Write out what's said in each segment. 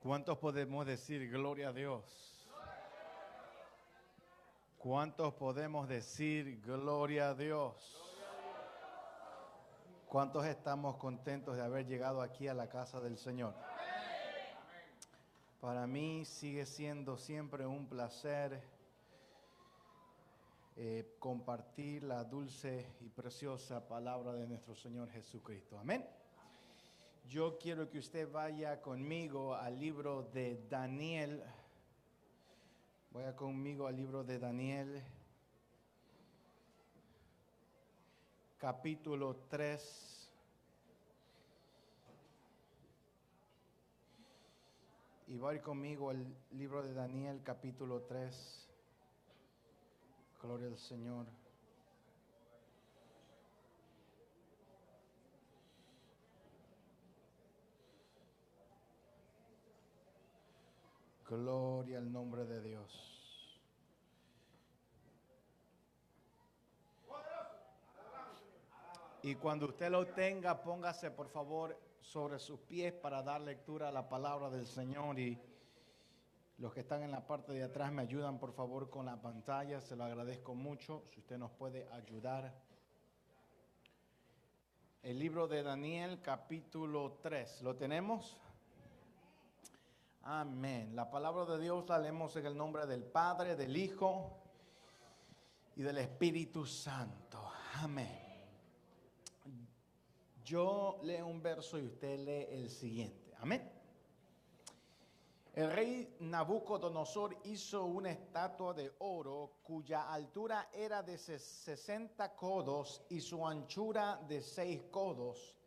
¿Cuántos podemos decir gloria a Dios? ¿Cuántos podemos decir gloria a Dios? ¿Cuántos estamos contentos de haber llegado aquí a la casa del Señor? Para mí sigue siendo siempre un placer compartir la dulce y preciosa palabra de nuestro Señor Jesucristo. Amén. Yo quiero que usted vaya conmigo al libro de Daniel. Vaya conmigo al libro de Daniel, capítulo 3. Y vaya conmigo al libro de Daniel, capítulo 3. Gloria al Señor. Gloria al nombre de Dios. Y cuando usted lo tenga, póngase por favor sobre sus pies para dar lectura a la palabra del Señor. Y los que están en la parte de atrás me ayudan por favor con la pantalla, se lo agradezco mucho. Si usted nos puede ayudar. El libro de Daniel, capítulo 3. ¿Lo tenemos? Amén. La palabra de Dios la leemos en el nombre del Padre, del Hijo y del Espíritu Santo. Amén. Yo leo un verso y usted lee el siguiente. Amén. El rey Nabucodonosor hizo una estatua de oro cuya altura era de 60 codos y su anchura de 6 codos.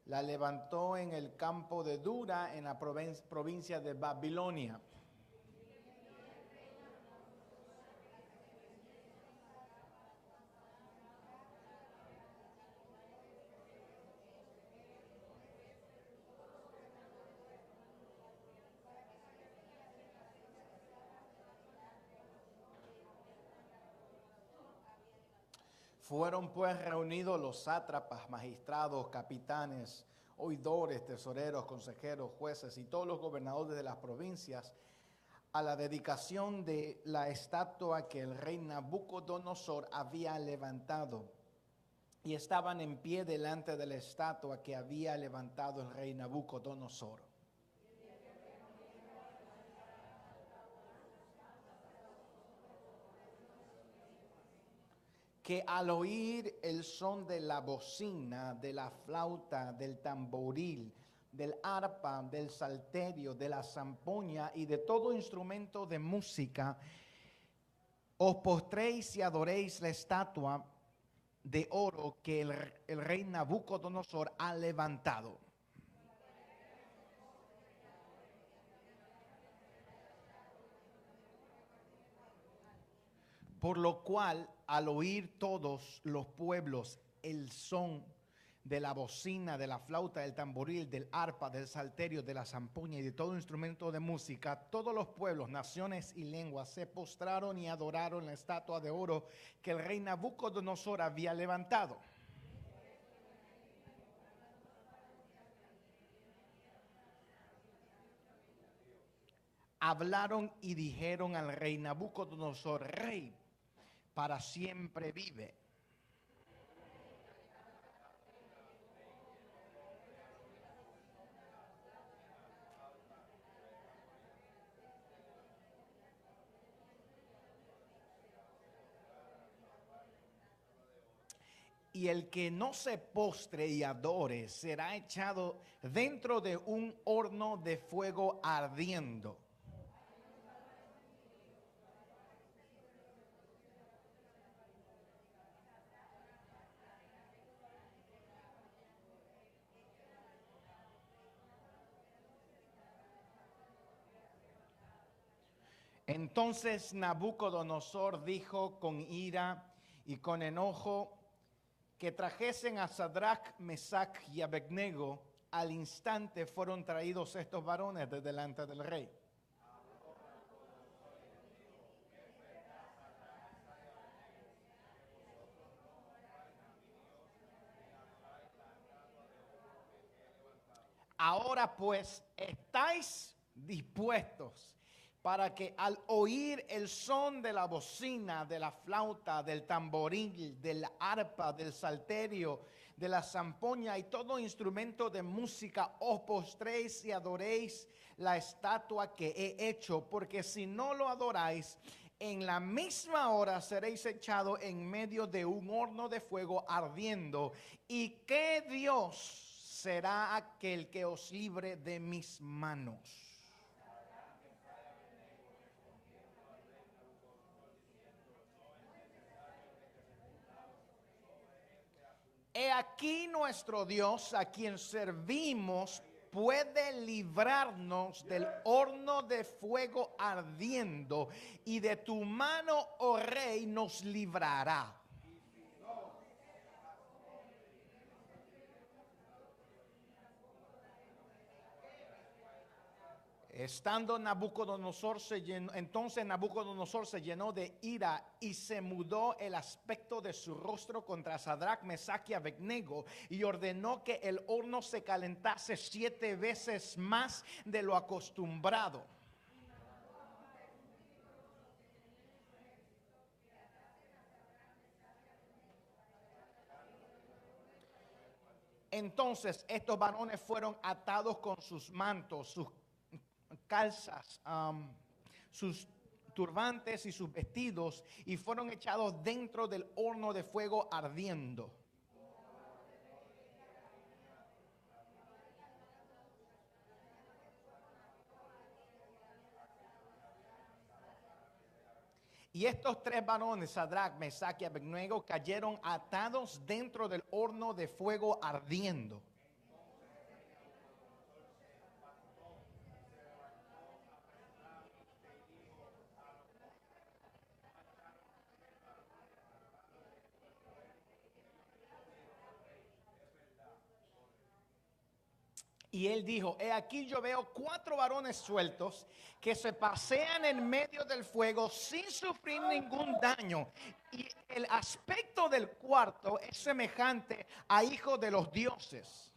La levantó en el campo de Dura, en la provincia de Babilonia. Fueron pues reunidos los sátrapas, magistrados, capitanes, oidores, tesoreros, consejeros, jueces y todos los gobernadores de las provincias a la dedicación de la estatua que el rey Nabucodonosor había levantado. Y estaban en pie delante de la estatua que había levantado el rey Nabucodonosor. Que al oír el son de la bocina, de la flauta, del tamboril, del arpa, del salterio, de la zampoña y de todo instrumento de música, os postréis y adoréis la estatua de oro que el rey Nabucodonosor ha levantado. Por lo cual, al oír todos los pueblos el son de la bocina, de la flauta, del tamboril, del arpa, del salterio, de la zampoña y de todo instrumento de música, todos los pueblos, naciones y lenguas se postraron y adoraron la estatua de oro que el rey Nabucodonosor había levantado. Hablaron y dijeron al rey Nabucodonosor: Rey, para siempre vive. Y el que no se postre y adore será echado dentro de un horno de fuego ardiendo. Entonces Nabucodonosor dijo con ira y con enojo que trajesen a Sadrach, Mesach y Abednego. Al instante fueron traídos estos varones de delante del rey. Ahora pues, ¿estáis dispuestos, para que al oír el son de la bocina, de la flauta, del tamboril, del arpa, del salterio, de la zampoña y todo instrumento de música, os postréis y adoréis la estatua que he hecho, porque si no lo adoráis, en la misma hora seréis echados en medio de un horno de fuego ardiendo. ¿Y qué Dios será aquel que os libre de mis manos? He aquí nuestro Dios, a quien servimos, puede librarnos del horno de fuego ardiendo, y de tu mano, oh rey, nos librará. Estando Nabucodonosor entonces Nabucodonosor se llenó de ira y se mudó el aspecto de su rostro contra Sadrach, Mesach y Abednego, y ordenó que el horno se calentase 7 veces más de lo acostumbrado. Entonces estos varones fueron atados con sus mantos, sus calzas, sus turbantes y sus vestidos, y fueron echados dentro del horno de fuego ardiendo. Y estos 3 varones, Sadrach, Mesach y Abednego, cayeron atados dentro del horno de fuego ardiendo. Y él dijo, he aquí yo veo 4 varones sueltos que se pasean en medio del fuego sin sufrir ningún daño. Y el aspecto del cuarto es semejante a hijo de los dioses.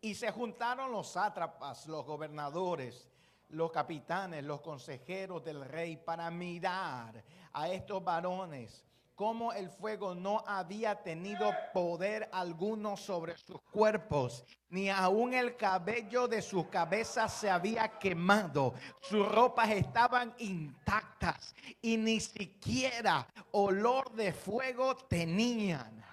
Y se juntaron los sátrapas, los gobernadores, los capitanes, los consejeros del rey para mirar a estos varones, como el fuego no había tenido poder alguno sobre sus cuerpos, ni aun el cabello de sus cabezas se había quemado. Sus ropas estaban intactas y ni siquiera olor de fuego tenían.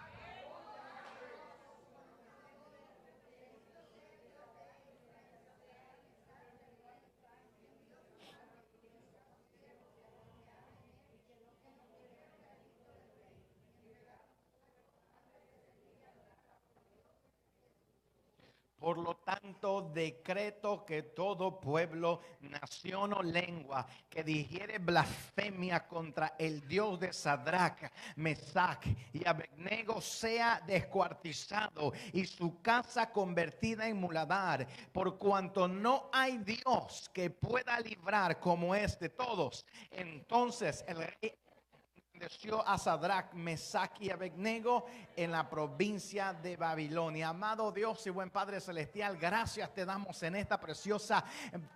Por lo tanto, decreto que todo pueblo, nación o lengua que dijere blasfemia contra el Dios de Sadrach, Mesach y Abednego sea descuartizado y su casa convertida en muladar, por cuanto no hay Dios que pueda librar como es de todos. Entonces el rey engrandeció a Sadrach, Mesach y Abednego en la provincia de Babilonia. Amado Dios y buen Padre Celestial, gracias te damos en esta preciosa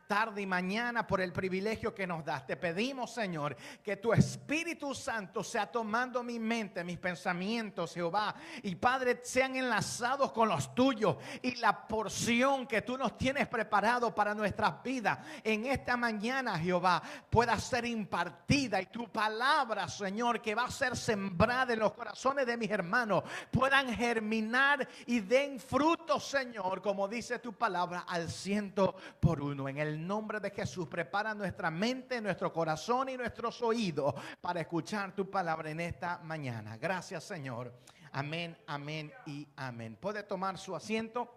tarde y mañana por el privilegio que nos das. Te pedimos, Señor, que tu Espíritu Santo sea tomando mi mente, mis pensamientos, Jehová, y Padre, sean enlazados con los tuyos, y la porción que tú nos tienes preparado para nuestras vidas en esta mañana, Jehová, pueda ser impartida, y tu palabra, Señor, que va a ser sembrada en los corazones de mis hermanos, puedan germinar y den fruto, Señor, como dice tu palabra, al 100%. En el nombre de Jesús, prepara nuestra mente, nuestro corazón y nuestros oídos para escuchar tu palabra en esta mañana. Gracias, Señor. Amén, amén y amén. Puede tomar su asiento.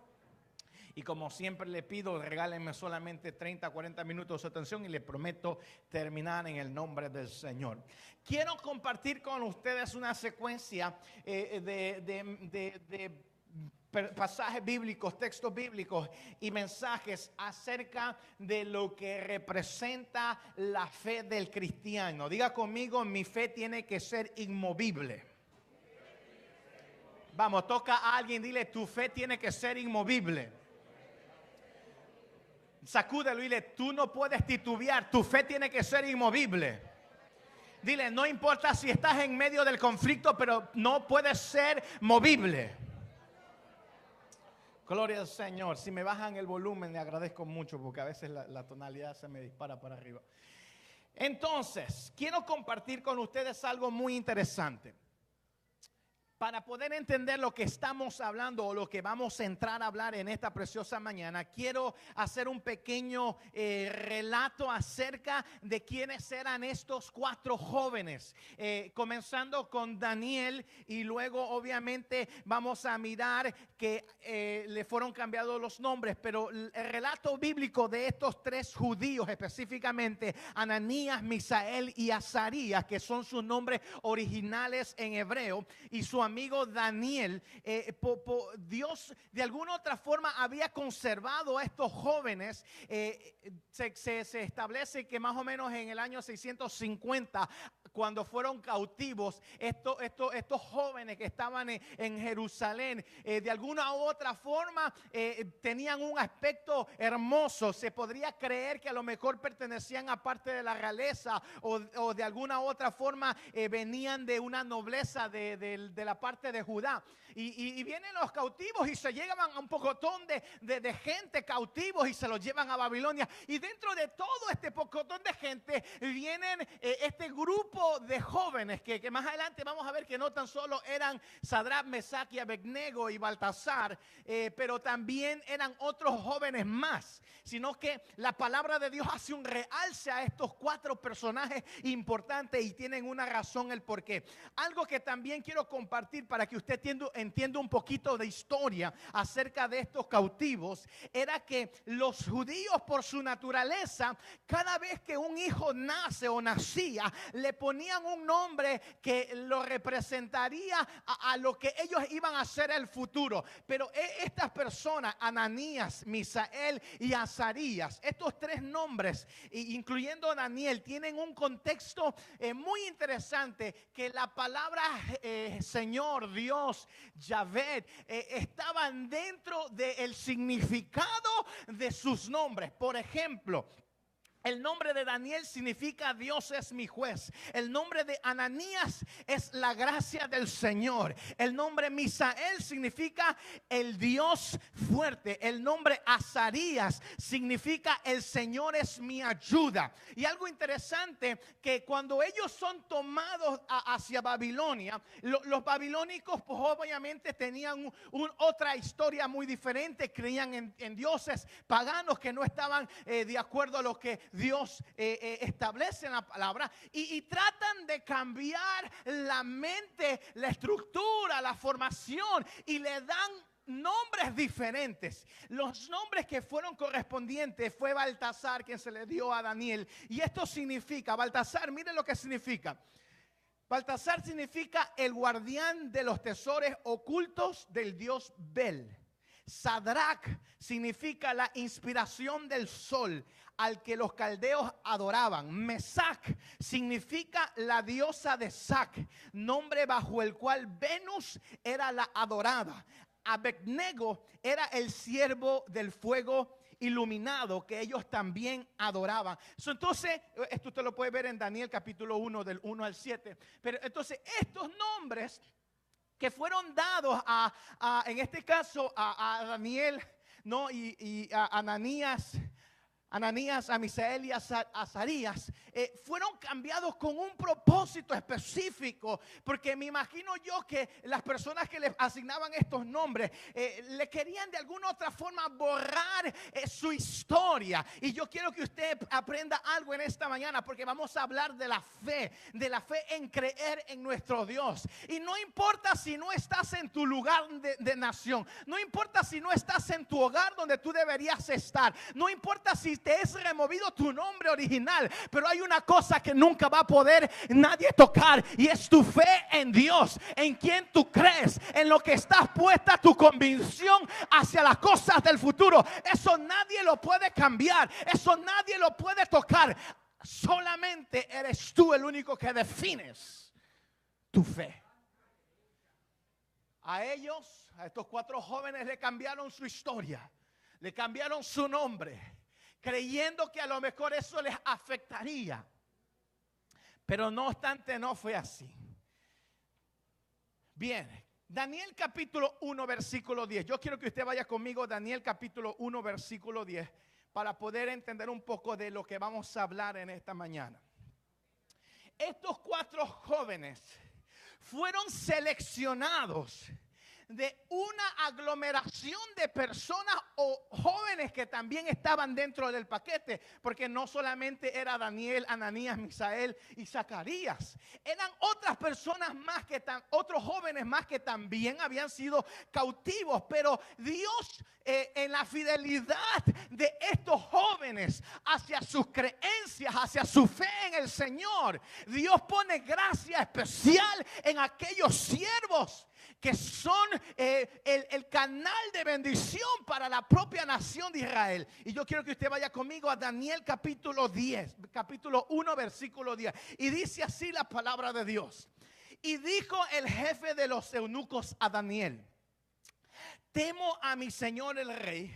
Y como siempre le pido, regálenme solamente 30, 40 minutos de atención y le prometo terminar en el nombre del Señor. Quiero compartir con ustedes una secuencia de pasajes bíblicos, textos bíblicos y mensajes acerca de lo que representa la fe del cristiano. Diga conmigo, mi fe tiene que ser inmovible. Vamos, toca a alguien, dile, tu fe tiene que ser inmovible. Sacúdelo y dile, tú no puedes titubear, tu fe tiene que ser inmovible. Dile, no importa si estás en medio del conflicto, pero no puedes ser movible. Gloria al Señor. Si me bajan el volumen, le agradezco mucho porque a veces la tonalidad se me dispara para arriba. Entonces, quiero compartir con ustedes algo muy interesante. Para poder entender lo que estamos hablando o lo que vamos a entrar a hablar en esta preciosa mañana, quiero hacer un pequeño relato acerca de quiénes eran estos 4 jóvenes. Comenzando con Daniel y luego obviamente vamos a mirar que le fueron cambiados los nombres. Pero el relato bíblico de estos 3 judíos, específicamente Ananías, Misael y Azarías, que son sus nombres originales en hebreo, y su amigo Daniel, Dios de alguna otra forma había conservado a estos jóvenes. Se establece que más o menos en el año 650, cuando fueron cautivos, estos jóvenes que estaban en Jerusalén, de alguna u otra forma tenían un aspecto hermoso. Se podría creer que a lo mejor pertenecían a parte de la realeza o de alguna u otra forma venían de una nobleza de la parte de Judá. Y vienen los cautivos y se llevan a un pocotón de gente cautivos y se los llevan a Babilonia. Y dentro de todo este pocotón de gente vienen este grupo de jóvenes que más adelante vamos a ver que no tan solo eran Sadrach, Mesach y Abednego y Baltasar, pero también eran otros jóvenes más, sino que la palabra de Dios hace un realce a estos 4 personajes importantes y tienen una razón el porqué. Algo que también quiero compartir para que usted entienda un poquito de historia acerca de estos cautivos, era que los judíos por su naturaleza, cada vez que un hijo nace o nacía, le ponían un nombre que lo representaría a lo que ellos iban a hacer en el futuro. Pero estas personas, Ananías, Misael y Azarías, estos 3 nombres, incluyendo Daniel, tienen un contexto muy interesante, que la palabra Señor, Dios, Yahvé, estaban dentro del significado de sus nombres. Por ejemplo, el nombre de Daniel significa Dios es mi juez. El nombre de Ananías es la gracia del Señor. El nombre Misael significa el Dios fuerte. El nombre Azarías significa el Señor es mi ayuda. Y algo interesante, que cuando ellos son tomados hacia Babilonia, los babilónicos pues obviamente tenían otra historia muy diferente. Creían en dioses paganos que no estaban de acuerdo a lo que Dios establece en la palabra, y tratan de cambiar la mente, la estructura, la formación, y le dan nombres diferentes. Los nombres que fueron correspondientes fue Baltasar, quien se le dio a Daniel, y esto significa, Baltasar, miren lo que significa. Baltasar significa el guardián de los tesoros ocultos del dios Bel. Sadrach significa la inspiración del sol, al que los caldeos adoraban. Mesach significa la diosa de Sac, nombre bajo el cual Venus era la adorada. Abednego era el siervo del fuego iluminado, que ellos también adoraban. Entonces, esto usted lo puede ver en Daniel capítulo 1 del 1 al 7. Pero entonces estos nombres que fueron dados en este caso a Daniel, ¿no? y a Ananías, a Misael y a Azarías, fueron cambiados con un propósito específico, porque me imagino yo que las personas que les asignaban estos nombres le querían de alguna otra forma borrar su historia. Y yo quiero que usted aprenda algo en esta mañana, porque vamos a hablar de la fe en creer en nuestro Dios. Y no importa si no estás en tu lugar de nación, no importa si no estás en tu hogar donde tú deberías estar, no importa si te es removido tu nombre original, pero hay una cosa que nunca va a poder nadie tocar, y es tu fe en Dios, en quien tú crees, en lo que estás puesta tu convicción hacia las cosas del futuro. Eso nadie lo puede cambiar, eso nadie lo puede tocar. Solamente eres tú el único que defines tu fe. A ellos, a estos 4 jóvenes, le cambiaron su historia, le cambiaron su nombre, creyendo que a lo mejor eso les afectaría. Pero no obstante, no fue así. Bien, Daniel capítulo 1 versículo 10. Yo quiero que usted vaya conmigo, Daniel capítulo 1 versículo 10, para poder entender un poco de lo que vamos a hablar en esta mañana. Estos 4 jóvenes fueron seleccionados de una aglomeración de personas o jóvenes que también estaban dentro del paquete, porque no solamente era Daniel, Ananías, Misael y Zacarías, eran otras personas más otros jóvenes más que también habían sido cautivos, pero Dios en la fidelidad de estos jóvenes hacia sus creencias, hacia su fe en el Señor, Dios pone gracia especial en aquellos siervos que son el canal de bendición para la propia nación de Israel. Y yo quiero que usted vaya conmigo a Daniel capítulo 10, capítulo 1 versículo 10. Y dice así la palabra de Dios. Y dijo el jefe de los eunucos a Daniel: temo a mi señor el rey,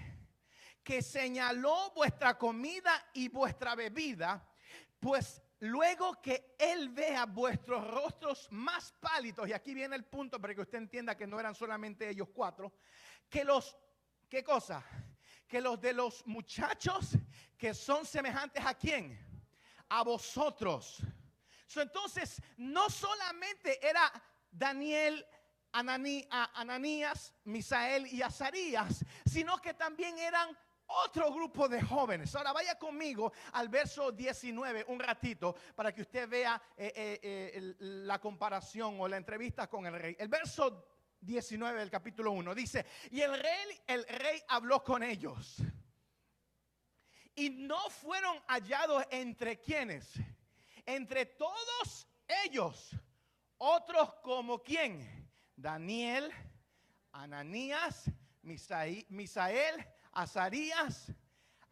que señaló vuestra comida y vuestra bebida, pues luego que él vea vuestros rostros más pálidos, y aquí viene el punto para que usted entienda que no eran solamente ellos 4, que los, ¿qué cosa? Que los de los muchachos que son semejantes ¿a quién? A vosotros. Entonces, no solamente era Daniel, Ananías, Misael y Azarías, sino que también eran otro grupo de jóvenes. Ahora vaya conmigo al verso 19 un ratito para que usted vea la comparación o la entrevista con el rey. El verso 19 del capítulo 1 dice: y el rey habló con ellos, y no fueron hallados entre quienes, entre todos ellos, otros como quién: Daniel, Ananías, Misael, Azarías.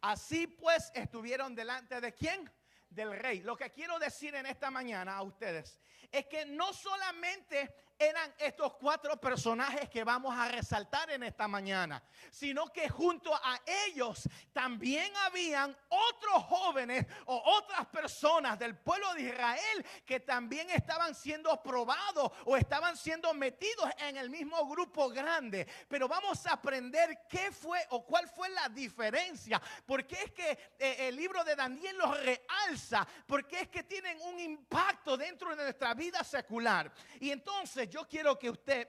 Así pues estuvieron delante de ¿quién? Del rey. Lo que quiero decir en esta mañana a ustedes es que no solamente eran estos 4 personajes que vamos a resaltar en esta mañana, sino que junto a ellos también habían otros jóvenes o otras personas del pueblo de Israel que también estaban siendo probados o estaban siendo metidos en el mismo grupo grande. Pero vamos a aprender qué fue o cuál fue la diferencia, porque es que el libro de Daniel los realza, porque es que tienen un impacto dentro de nuestra vida secular. Y entonces yo quiero que usted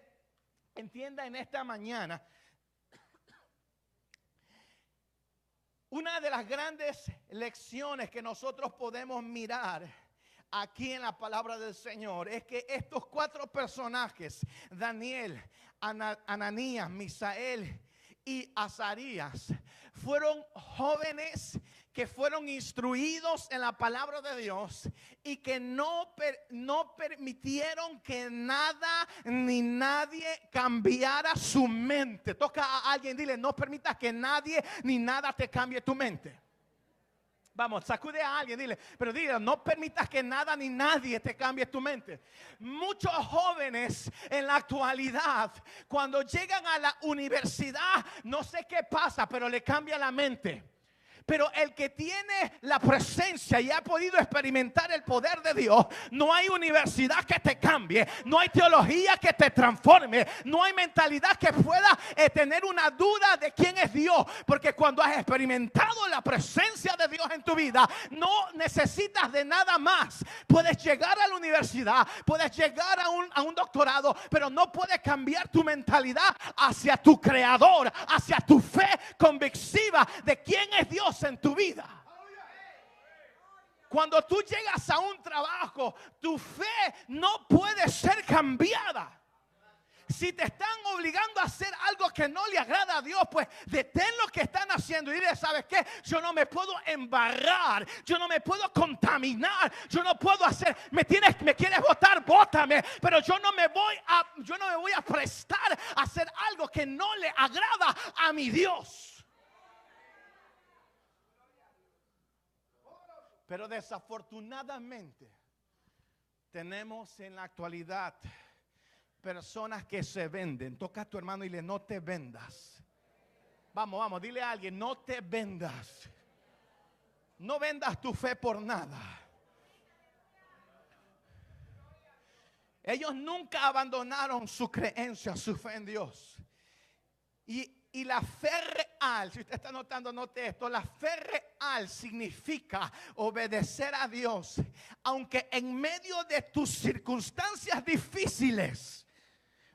entienda en esta mañana una de las grandes lecciones que nosotros podemos mirar aquí en la palabra del Señor. Es que estos 4 personajes, Daniel, Ananías, Misael y Azarías, fueron jóvenes que fueron instruidos en la palabra de Dios y que no permitieron que nada ni nadie cambiara su mente. Toca a alguien, dile: no permitas que nadie ni nada te cambie tu mente. Vamos, sacude a alguien, dile, pero dile: no permitas que nada ni nadie te cambie tu mente. Muchos jóvenes en la actualidad, cuando llegan a la universidad, no sé qué pasa, pero le cambia la mente. Pero el que tiene la presencia y ha podido experimentar el poder de Dios, no hay universidad que te cambie, no hay teología que te transforme, no hay mentalidad que pueda tener una duda de quién es Dios. Porque cuando has experimentado la presencia de Dios en tu vida, no necesitas de nada más. Puedes llegar a la universidad, puedes llegar a un doctorado, pero no puedes cambiar tu mentalidad hacia tu creador, hacia tu fe convictiva de quién es Dios en tu vida. Cuando tú llegas a un trabajo, tu fe no puede ser cambiada. Si te están obligando a hacer algo que no le agrada a Dios, pues detén lo que están haciendo y dile, ¿sabes qué? Yo no me puedo embarrar, yo no me puedo contaminar, yo no puedo hacer, me quieres botar, bótame, pero yo no me voy a prestar a hacer algo que no le agrada a mi Dios. Pero desafortunadamente tenemos en la actualidad personas que se venden. Toca a tu hermano y dile, no te vendas. Vamos, dile a alguien, no te vendas. No vendas tu fe por nada. Ellos nunca abandonaron su creencia, su fe en Dios. Y la fe real, si usted está notando, note esto, la fe real significa obedecer a Dios, aunque en medio de tus circunstancias difíciles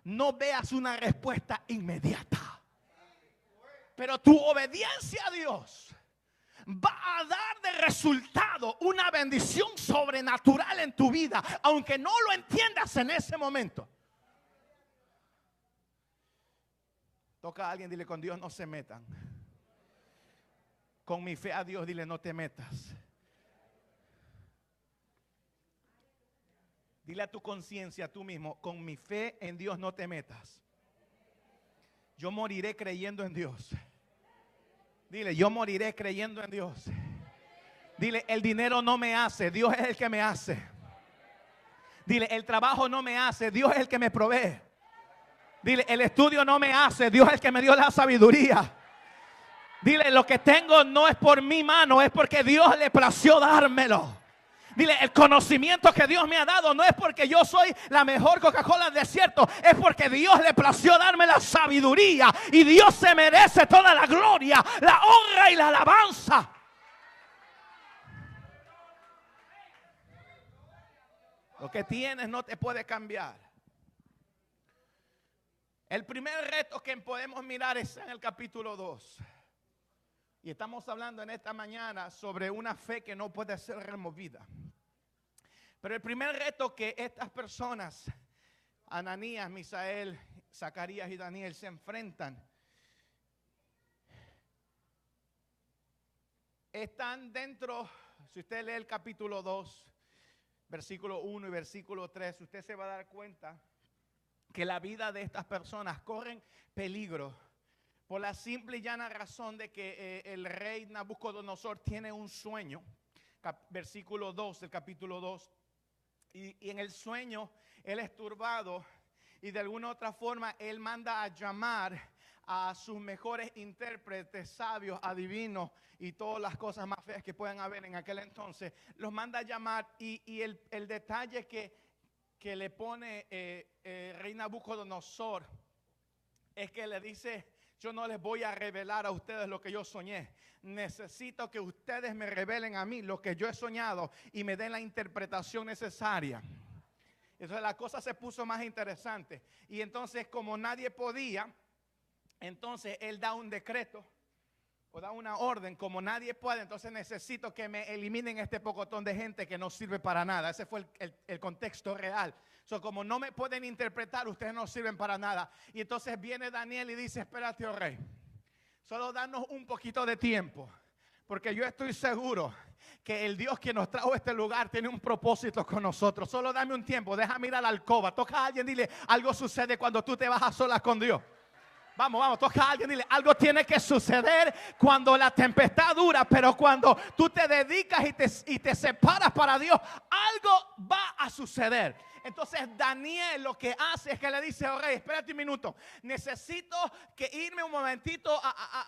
no veas una respuesta inmediata. Pero tu obediencia a Dios va a dar de resultado una bendición sobrenatural en tu vida, aunque no lo entiendas en ese momento. Toca a alguien, dile, con Dios no se metan. Con mi fe a Dios, dile, no te metas. Dile a tu conciencia, tú mismo, con mi fe en Dios no te metas. Yo moriré creyendo en Dios. Dile, yo moriré creyendo en Dios. Dile, el dinero no me hace, Dios es el que me hace. Dile, el trabajo no me hace, Dios es el que me provee. Dile, el estudio no me hace, Dios es el que me dio la sabiduría. Dile, lo que tengo no es por mi mano, es porque Dios le plació dármelo. Dile, el conocimiento que Dios me ha dado no es porque yo soy la mejor Coca-Cola del desierto, es porque Dios le plació darme la sabiduría y Dios se merece toda la gloria, la honra y la alabanza. Lo que tienes no te puede cambiar. El primer reto que podemos mirar es en el capítulo 2. Y estamos hablando en esta mañana sobre una fe que no puede ser removida. Pero el primer reto que estas personas, Ananías, Misael, Zacarías y Daniel, se enfrentan, están dentro, si usted lee el capítulo 2, versículo 1 y versículo 3, usted se va a dar cuenta que la vida de estas personas corren peligro por la simple y llana razón de que el rey Nabucodonosor tiene un sueño, versículo 2 del capítulo 2, y en el sueño él es turbado y de alguna otra forma él manda a llamar a sus mejores intérpretes, sabios, adivinos y todas las cosas más feas que puedan haber en aquel entonces, los manda a llamar y el detalle que le pone rey Nabucodonosor es que le dice: yo no les voy a revelar a ustedes lo que yo soñé. Necesito que ustedes me revelen a mí lo que yo he soñado y me den la interpretación necesaria. Entonces la cosa se puso más interesante. Y entonces, como nadie podía, entonces él da un decreto o da una orden. Como nadie puede, entonces necesito que me eliminen este pocotón de gente que no sirve para nada. Ese fue el contexto real. Como no me pueden interpretar, ustedes no sirven para nada. Y entonces viene Daniel y dice: espérate, oh rey, solo danos un poquito de tiempo, porque yo estoy seguro que el Dios que nos trajo a este lugar tiene un propósito con nosotros. Solo dame un tiempo, déjame ir a la alcoba. Toca a alguien, dile: algo sucede cuando tú te vas a solas con Dios. Vamos, toca a alguien, dile: algo tiene que suceder cuando la tempestad dura, pero cuando tú te dedicas y te separas para Dios, algo va a suceder. Entonces Daniel lo que hace es que le dice: oh rey, espérate un minuto, necesito que irme un momentito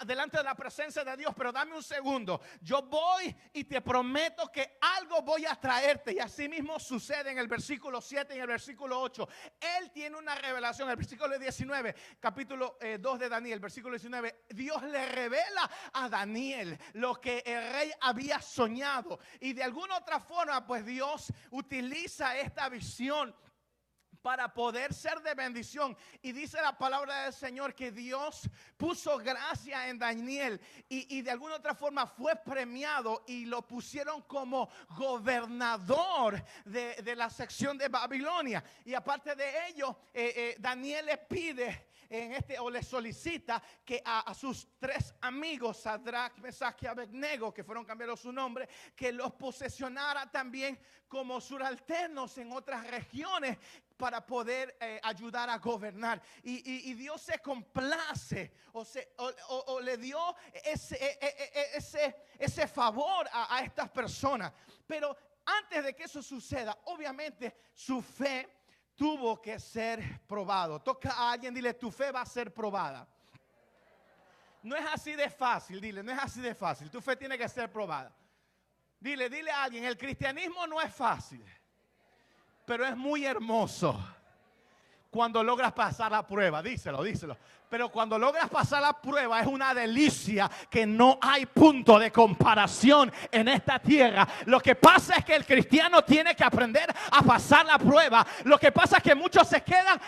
delante de la presencia de Dios, pero dame un segundo. Yo voy y te prometo que algo voy a traerte. Y así mismo sucede en el versículo 7 y en el versículo 8. Él tiene una revelación. En el versículo 19, capítulo 2 de Daniel, versículo 19, Dios le revela a Daniel lo que el rey había soñado. Y de alguna otra forma, pues Dios utiliza esta visión para poder ser de bendición. Y dice la palabra del Señor que Dios puso gracia en Daniel y de alguna otra forma fue premiado y lo pusieron como gobernador de la sección de Babilonia. Y aparte de ello, Daniel le pide o le solicita que a sus 3 amigos, Sadrach, Mesach y Abednego, que fueron cambiados su nombre, que los posesionara también como subalternos en otras regiones para poder ayudar a gobernar. Y Dios se complace o le dio ese favor a estas personas. Pero antes de que eso suceda, obviamente su fe tuvo que ser probado. Toca a alguien, dile, tu fe va a ser probada. No es así de fácil, dile, no es así de fácil. Tu fe tiene que ser probada. Dile a alguien, el cristianismo no es fácil, pero es muy hermoso cuando logras pasar la prueba. Díselo. Pero cuando logras pasar la prueba es una delicia que no hay punto de comparación en esta tierra. Lo que pasa es que el cristiano tiene que aprender a pasar la prueba. Lo que pasa es que muchos se quedan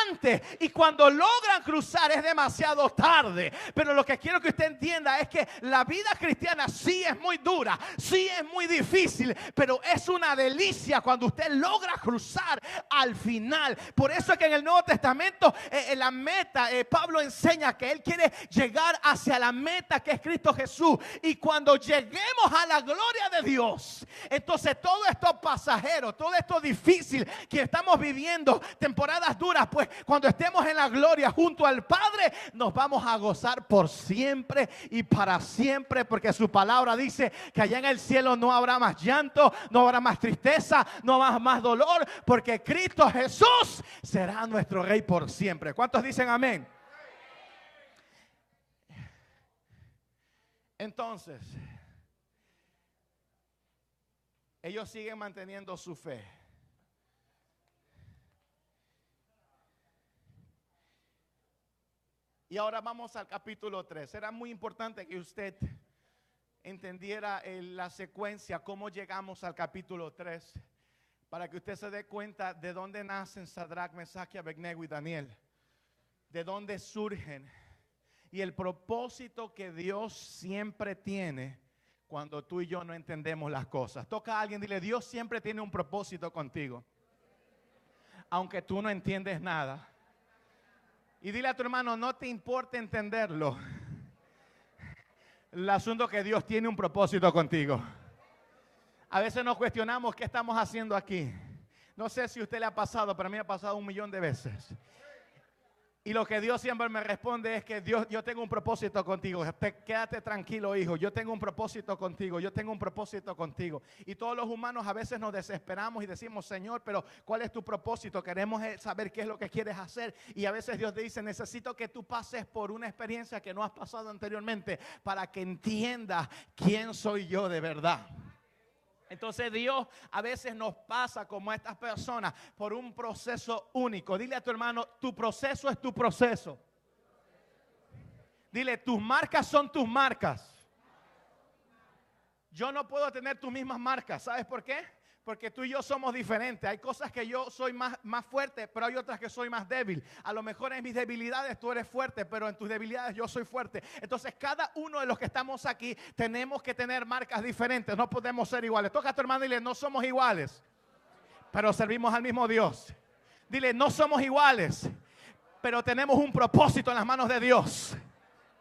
antes y cuando logran cruzar es demasiado tarde. Pero lo que quiero que usted entienda es que la vida cristiana sí es muy dura, sí es muy difícil, pero es una delicia cuando usted logra cruzar al final. Por eso es que en el Nuevo Testamento la meta, Pablo enseña que él quiere llegar hacia la meta que es Cristo Jesús. Y cuando lleguemos a la gloria de Dios, entonces todo esto pasajero, todo esto difícil que estamos viviendo, temporadas duras, pues cuando estemos en la gloria junto al Padre, nos vamos a gozar por siempre y para siempre, porque su palabra dice que allá en el cielo no habrá más llanto, no habrá más tristeza, no habrá más dolor, porque Cristo Jesús será nuestro Rey por siempre. ¿Cuántos dicen amén? Entonces, ellos siguen manteniendo su fe. Y ahora vamos al capítulo 3. Era muy importante que usted entendiera la secuencia, cómo llegamos al capítulo 3, para que usted se dé cuenta de dónde nacen Sadrach, Mesach y Abednego y Daniel, de dónde surgen. Y el propósito que Dios siempre tiene cuando tú y yo no entendemos las cosas. Toca a alguien, dile, Dios siempre tiene un propósito contigo, aunque tú no entiendes nada. Y dile a tu hermano, no te importa entenderlo. El asunto es que Dios tiene un propósito contigo. A veces nos cuestionamos qué estamos haciendo aquí. No sé si a usted le ha pasado, pero a mí me ha pasado 1.000.000 de veces. Y lo que Dios siempre me responde es que Dios, yo tengo un propósito contigo. Quédate tranquilo, hijo. Yo tengo un propósito contigo. Yo tengo un propósito contigo. Y todos los humanos a veces nos desesperamos y decimos, Señor, pero ¿cuál es tu propósito? Queremos saber qué es lo que quieres hacer. Y a veces Dios dice, necesito que tú pases por una experiencia que no has pasado anteriormente para que entiendas quién soy yo de verdad. Entonces Dios a veces nos pasa como a estas personas por un proceso único. Dile a tu hermano, tu proceso es tu proceso. Dile, tus marcas son tus marcas. Yo no puedo tener tus mismas marcas. ¿Sabes por qué? Porque tú y yo somos diferentes. Hay cosas que yo soy más fuerte, pero hay otras que soy más débil. A lo mejor en mis debilidades tú eres fuerte, pero en tus debilidades yo soy fuerte. Entonces cada uno de los que estamos aquí tenemos que tener marcas diferentes. No podemos ser iguales. Toca a tu hermano y dile, no somos iguales, pero servimos al mismo Dios. Dile, no somos iguales, pero tenemos un propósito en las manos de Dios.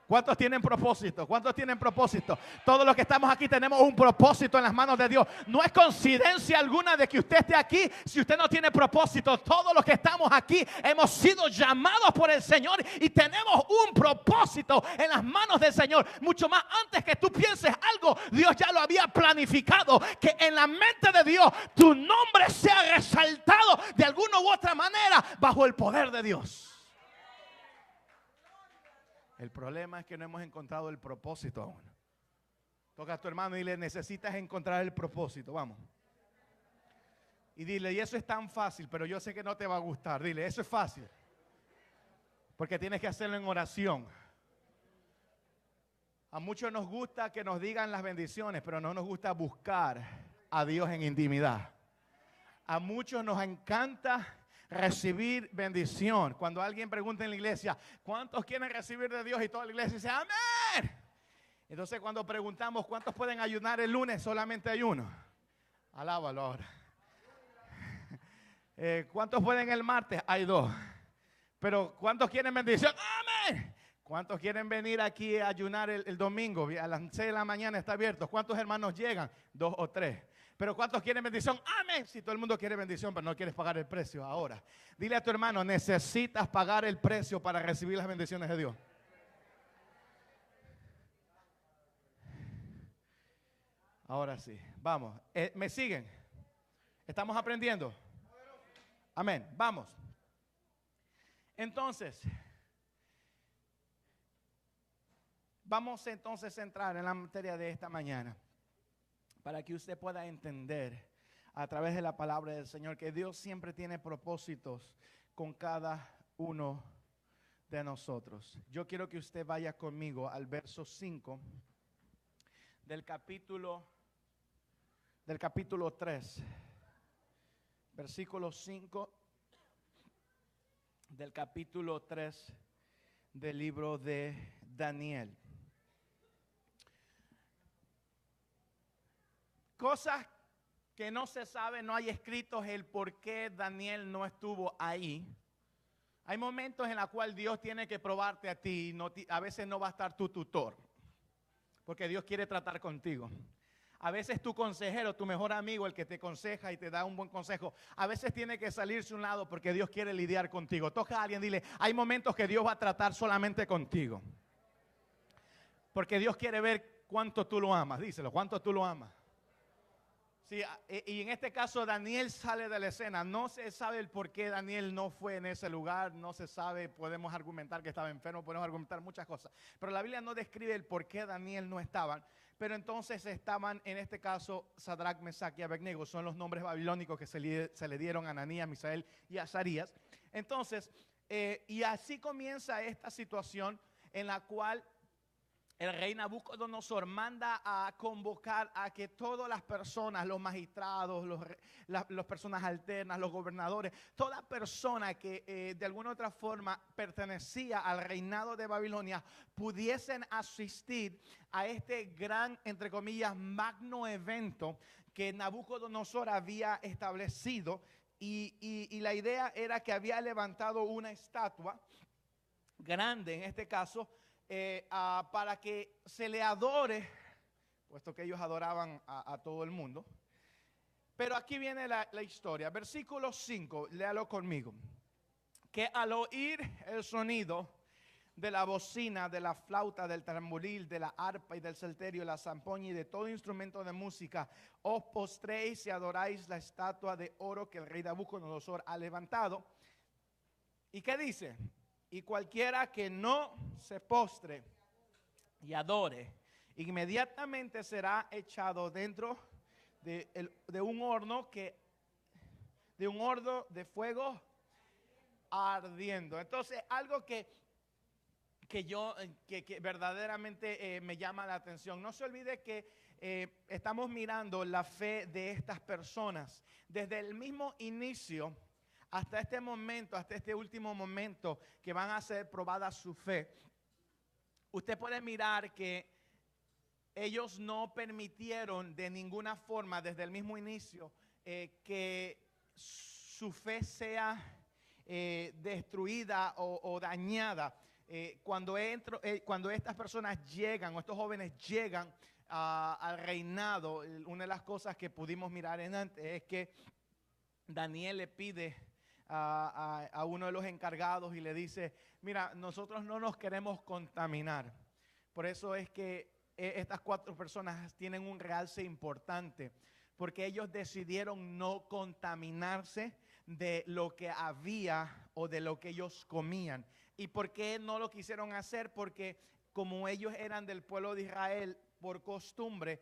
¿Cuántos tienen propósito? ¿Cuántos tienen propósito? Todos los que estamos aquí tenemos un propósito en las manos de Dios. No es coincidencia alguna de que usted esté aquí si usted no tiene propósito. Todos los que estamos aquí hemos sido llamados por el Señor y tenemos un propósito en las manos del Señor. Mucho más antes que tú pienses algo, Dios ya lo había planificado. Que en la mente de Dios tu nombre sea resaltado de alguna u otra manera bajo el poder de Dios. El problema es que no hemos encontrado el propósito aún. Toca a tu hermano y dile, necesitas encontrar el propósito, vamos. Y dile, y eso es tan fácil, pero yo sé que no te va a gustar. Dile, eso es fácil, porque tienes que hacerlo en oración. A muchos nos gusta que nos digan las bendiciones, pero no nos gusta buscar a Dios en intimidad. A muchos nos encanta recibir bendición. Cuando alguien pregunta en la iglesia, ¿cuántos quieren recibir de Dios? Y toda la iglesia dice, amén. Entonces cuando preguntamos, ¿cuántos pueden ayunar el lunes? Solamente hay uno. Alábalo ahora. ¿Cuántos pueden el martes? Hay dos. Pero ¿cuántos quieren bendición? ¡Amén! ¿Cuántos quieren venir aquí a ayunar el domingo? A las 6 de la mañana está abierto. ¿Cuántos hermanos llegan? 2 o 3. Pero ¿cuántos quieren bendición? ¡Amén! Si todo el mundo quiere bendición, pero no quieres pagar el precio ahora. Dile a tu hermano, necesitas pagar el precio para recibir las bendiciones de Dios. Ahora sí, vamos. ¿Me siguen? ¿Estamos aprendiendo? Amén, vamos. Entonces, vamos entonces a entrar en la materia de esta mañana para que usted pueda entender a través de la palabra del Señor que Dios siempre tiene propósitos con cada uno de nosotros. Yo quiero que usted vaya conmigo al verso 5 del capítulo 3, versículo 5 del capítulo 3 del libro de Daniel. Cosas que no se sabe, no hay escritos el por qué Daniel no estuvo ahí. Hay momentos en los cuales Dios tiene que probarte a ti, a veces no va a estar tu tutor, porque Dios quiere tratar contigo. A veces tu consejero, tu mejor amigo, el que te aconseja y te da un buen consejo, a veces tiene que salirse a un lado porque Dios quiere lidiar contigo. Toca a alguien, dile, hay momentos que Dios va a tratar solamente contigo. Porque Dios quiere ver cuánto tú lo amas. Díselo, cuánto tú lo amas. Sí, y en este caso Daniel sale de la escena. No se sabe el por qué Daniel no fue en ese lugar. No se sabe, podemos argumentar que estaba enfermo, podemos argumentar muchas cosas. Pero la Biblia no describe el por qué Daniel no estaba. Pero entonces estaban, en este caso, Sadrach, Mesach y Abednego. Son los nombres babilónicos que se le dieron a Ananías, Misael y Azarías. Entonces, y así comienza esta situación en la cual el rey Nabucodonosor manda a convocar a que todas las personas, los magistrados, las personas alternas, los gobernadores, toda persona que de alguna u otra forma pertenecía al reinado de Babilonia pudiesen asistir a este gran, entre comillas, magno evento que Nabucodonosor había establecido. Y la idea era que había levantado una estatua grande, en este caso, para que se le adore, puesto que ellos adoraban a todo el mundo. Pero aquí viene la historia, versículo 5, léalo conmigo. Que al oír el sonido de la bocina, de la flauta, del tamboril, de la arpa y del salterio, la zampoña y de todo instrumento de música, os postréis y adoráis la estatua de oro que el rey Nabucodonosor ha levantado. ¿Y qué dice? Y cualquiera que no se postre y adore, inmediatamente será echado dentro de un horno de fuego ardiendo. Entonces, algo que verdaderamente me llama la atención. No se olvide que estamos mirando la fe de estas personas desde el mismo inicio hasta este momento, hasta este último momento que van a ser probada su fe. Usted puede mirar que ellos no permitieron de ninguna forma desde el mismo inicio que su fe sea destruida o dañada. Cuando estas personas llegan, o estos jóvenes llegan al reinado, una de las cosas que pudimos mirar en antes es que Daniel le pide a uno de los encargados y le dice, mira, nosotros no nos queremos contaminar. Por eso es que estas 4 personas tienen un realce importante, porque ellos decidieron no contaminarse de lo que había o de lo que ellos comían. ¿Y por qué no lo quisieron hacer? Porque como ellos eran del pueblo de Israel, por costumbre,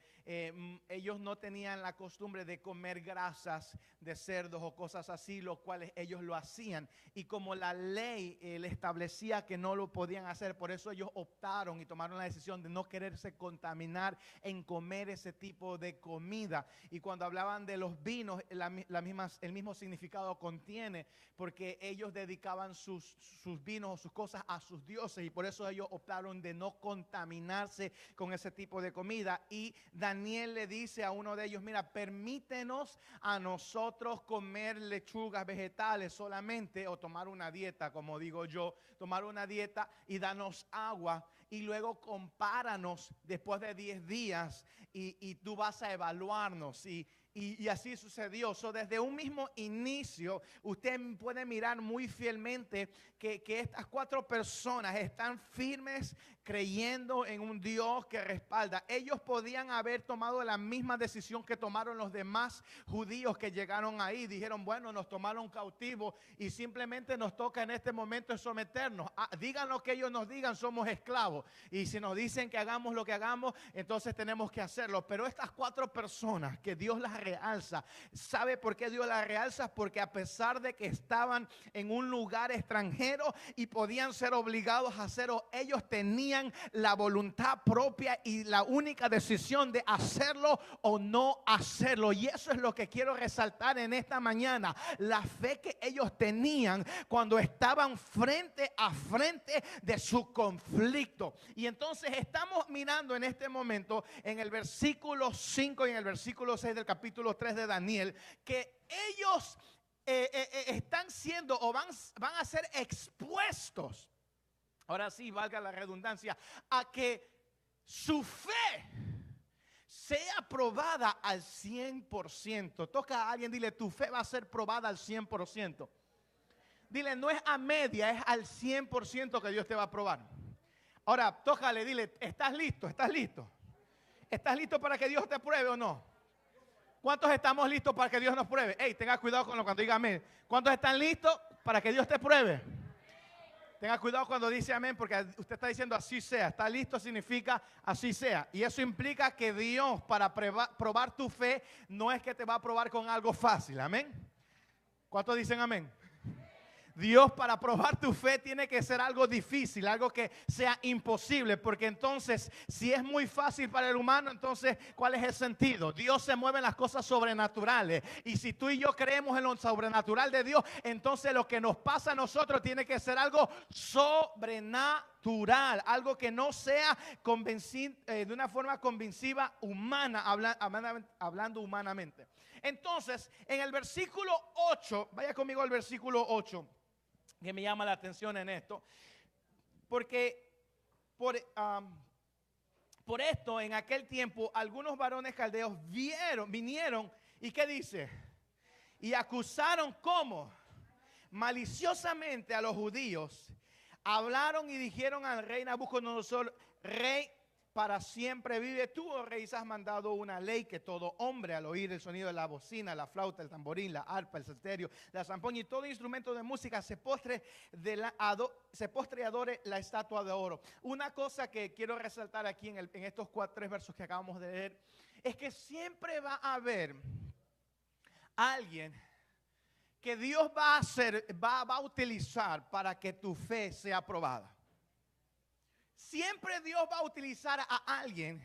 ellos no tenían la costumbre de comer grasas de cerdos o cosas así, lo cuales ellos lo hacían. Y como la ley le establecía que no lo podían hacer, por eso ellos optaron y tomaron la decisión de no quererse contaminar en comer ese tipo de comida. Y cuando hablaban de los vinos, el mismo significado contiene, porque ellos dedicaban sus vinos o sus cosas a sus dioses, y por eso ellos optaron de no contaminarse con ese tipo de comida. Y Daniel le dice a uno de ellos: mira, permítenos a nosotros comer lechugas vegetales solamente, o tomar una dieta, como digo yo, tomar una dieta y danos agua, y luego compáranos después de 10 días y tú vas a evaluarnos. Y así sucedió. Desde un mismo inicio, usted puede mirar muy fielmente que estas 4 personas están firmes, creyendo en un Dios que respalda. Ellos podían haber tomado la misma decisión que tomaron los demás judíos que llegaron ahí. Dijeron: bueno, nos tomaron cautivos y simplemente nos toca en este momento someternos. Digan lo que ellos nos digan, somos esclavos. Y si nos dicen que hagamos lo que hagamos, entonces tenemos que hacerlo. Pero estas 4 personas que Dios las realza, ¿sabe por qué Dios las realza? Porque a pesar de que estaban en un lugar extranjero y podían ser obligados a hacerlo, ellos tenían la voluntad propia y la única decisión de hacerlo o no hacerlo. Y eso es lo que quiero resaltar en esta mañana: la fe que ellos tenían cuando estaban frente a frente de su conflicto. Y entonces estamos mirando en este momento en el versículo 5 y en el versículo 6 del capítulo 3 de Daniel, que ellos están siendo o van a ser expuestos, ahora sí, valga la redundancia, a que su fe sea probada al 100%. Toca a alguien, dile: tu fe va a ser probada al 100%. Dile: no es a media, es al 100% que Dios te va a probar. Ahora, tócale, dile: ¿estás listo? ¿Estás listo? ¿Estás listo para que Dios te pruebe o no? ¿Cuántos estamos listos para que Dios nos pruebe? Hey, tenga cuidado con lo cuando diga amén. ¿Cuántos están listos para que Dios te pruebe? Tenga cuidado cuando dice amén, porque usted está diciendo así sea. Está listo significa así sea. Y eso implica que Dios, para probar tu fe, no es que te va a probar con algo fácil. Amén. ¿Cuántos dicen amén? Dios, para probar tu fe, tiene que ser algo difícil, algo que sea imposible, porque entonces, si es muy fácil para el humano, entonces, ¿cuál es el sentido? Dios se mueve en las cosas sobrenaturales, y si tú y yo creemos en lo sobrenatural de Dios, entonces lo que nos pasa a nosotros tiene que ser algo sobrenatural, algo que no sea de una forma convincida humana, hablando humanamente. Entonces, en el versículo 8, vaya conmigo al versículo 8, que me llama la atención en esto, porque por esto en aquel tiempo algunos varones caldeos vinieron y ¿qué dice? Y acusaron ¿cómo? Maliciosamente a los judíos. Hablaron y dijeron al rey Nabucodonosor: rey, para siempre vive tú, oh rey, has mandado una ley que todo hombre al oír el sonido de la bocina, la flauta, el tamborín, la arpa, el salterio, la zampoña y todo instrumento de música se postre y adore la estatua de oro. Una cosa que quiero resaltar aquí en estos 3 versos que acabamos de leer es que siempre va a haber alguien que Dios va a utilizar para que tu fe sea probada. Siempre Dios va a utilizar a alguien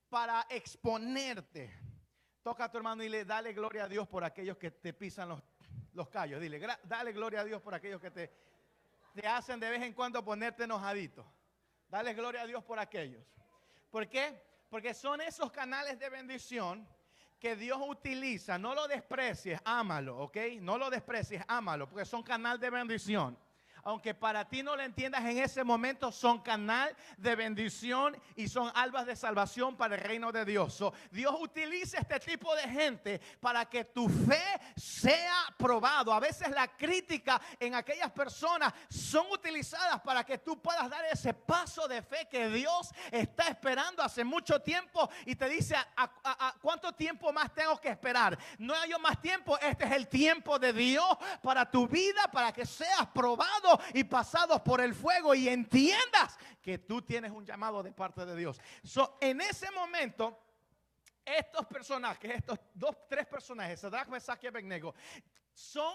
para exponerte. Toca a tu hermano y le dale gloria a Dios por aquellos que te pisan los callos. Dile: dale gloria a Dios por aquellos que te hacen de vez en cuando ponerte enojadito. Dale gloria a Dios por aquellos. ¿Por qué? Porque son esos canales de bendición que Dios utiliza. No lo desprecies, ámalo, ¿ok? No lo desprecies, ámalo, porque son canal de bendición. Aunque para ti no lo entiendas en ese momento, son canal de bendición y son albas de salvación para el reino de Dios. Dios utiliza este tipo de gente para que tu fe sea probado. A veces la crítica en aquellas personas son utilizadas para que tú puedas dar ese paso de fe que Dios está esperando hace mucho tiempo y te dice: ¿cuánto tiempo más tengo que esperar? No hay más tiempo. Este es el tiempo de Dios para tu vida, para que seas probado probados y pasados por el fuego y entiendas que tú tienes un llamado de parte de Dios. En ese momento, estos personajes, estos tres personajes, Sadrach, Mesach y Abednego, son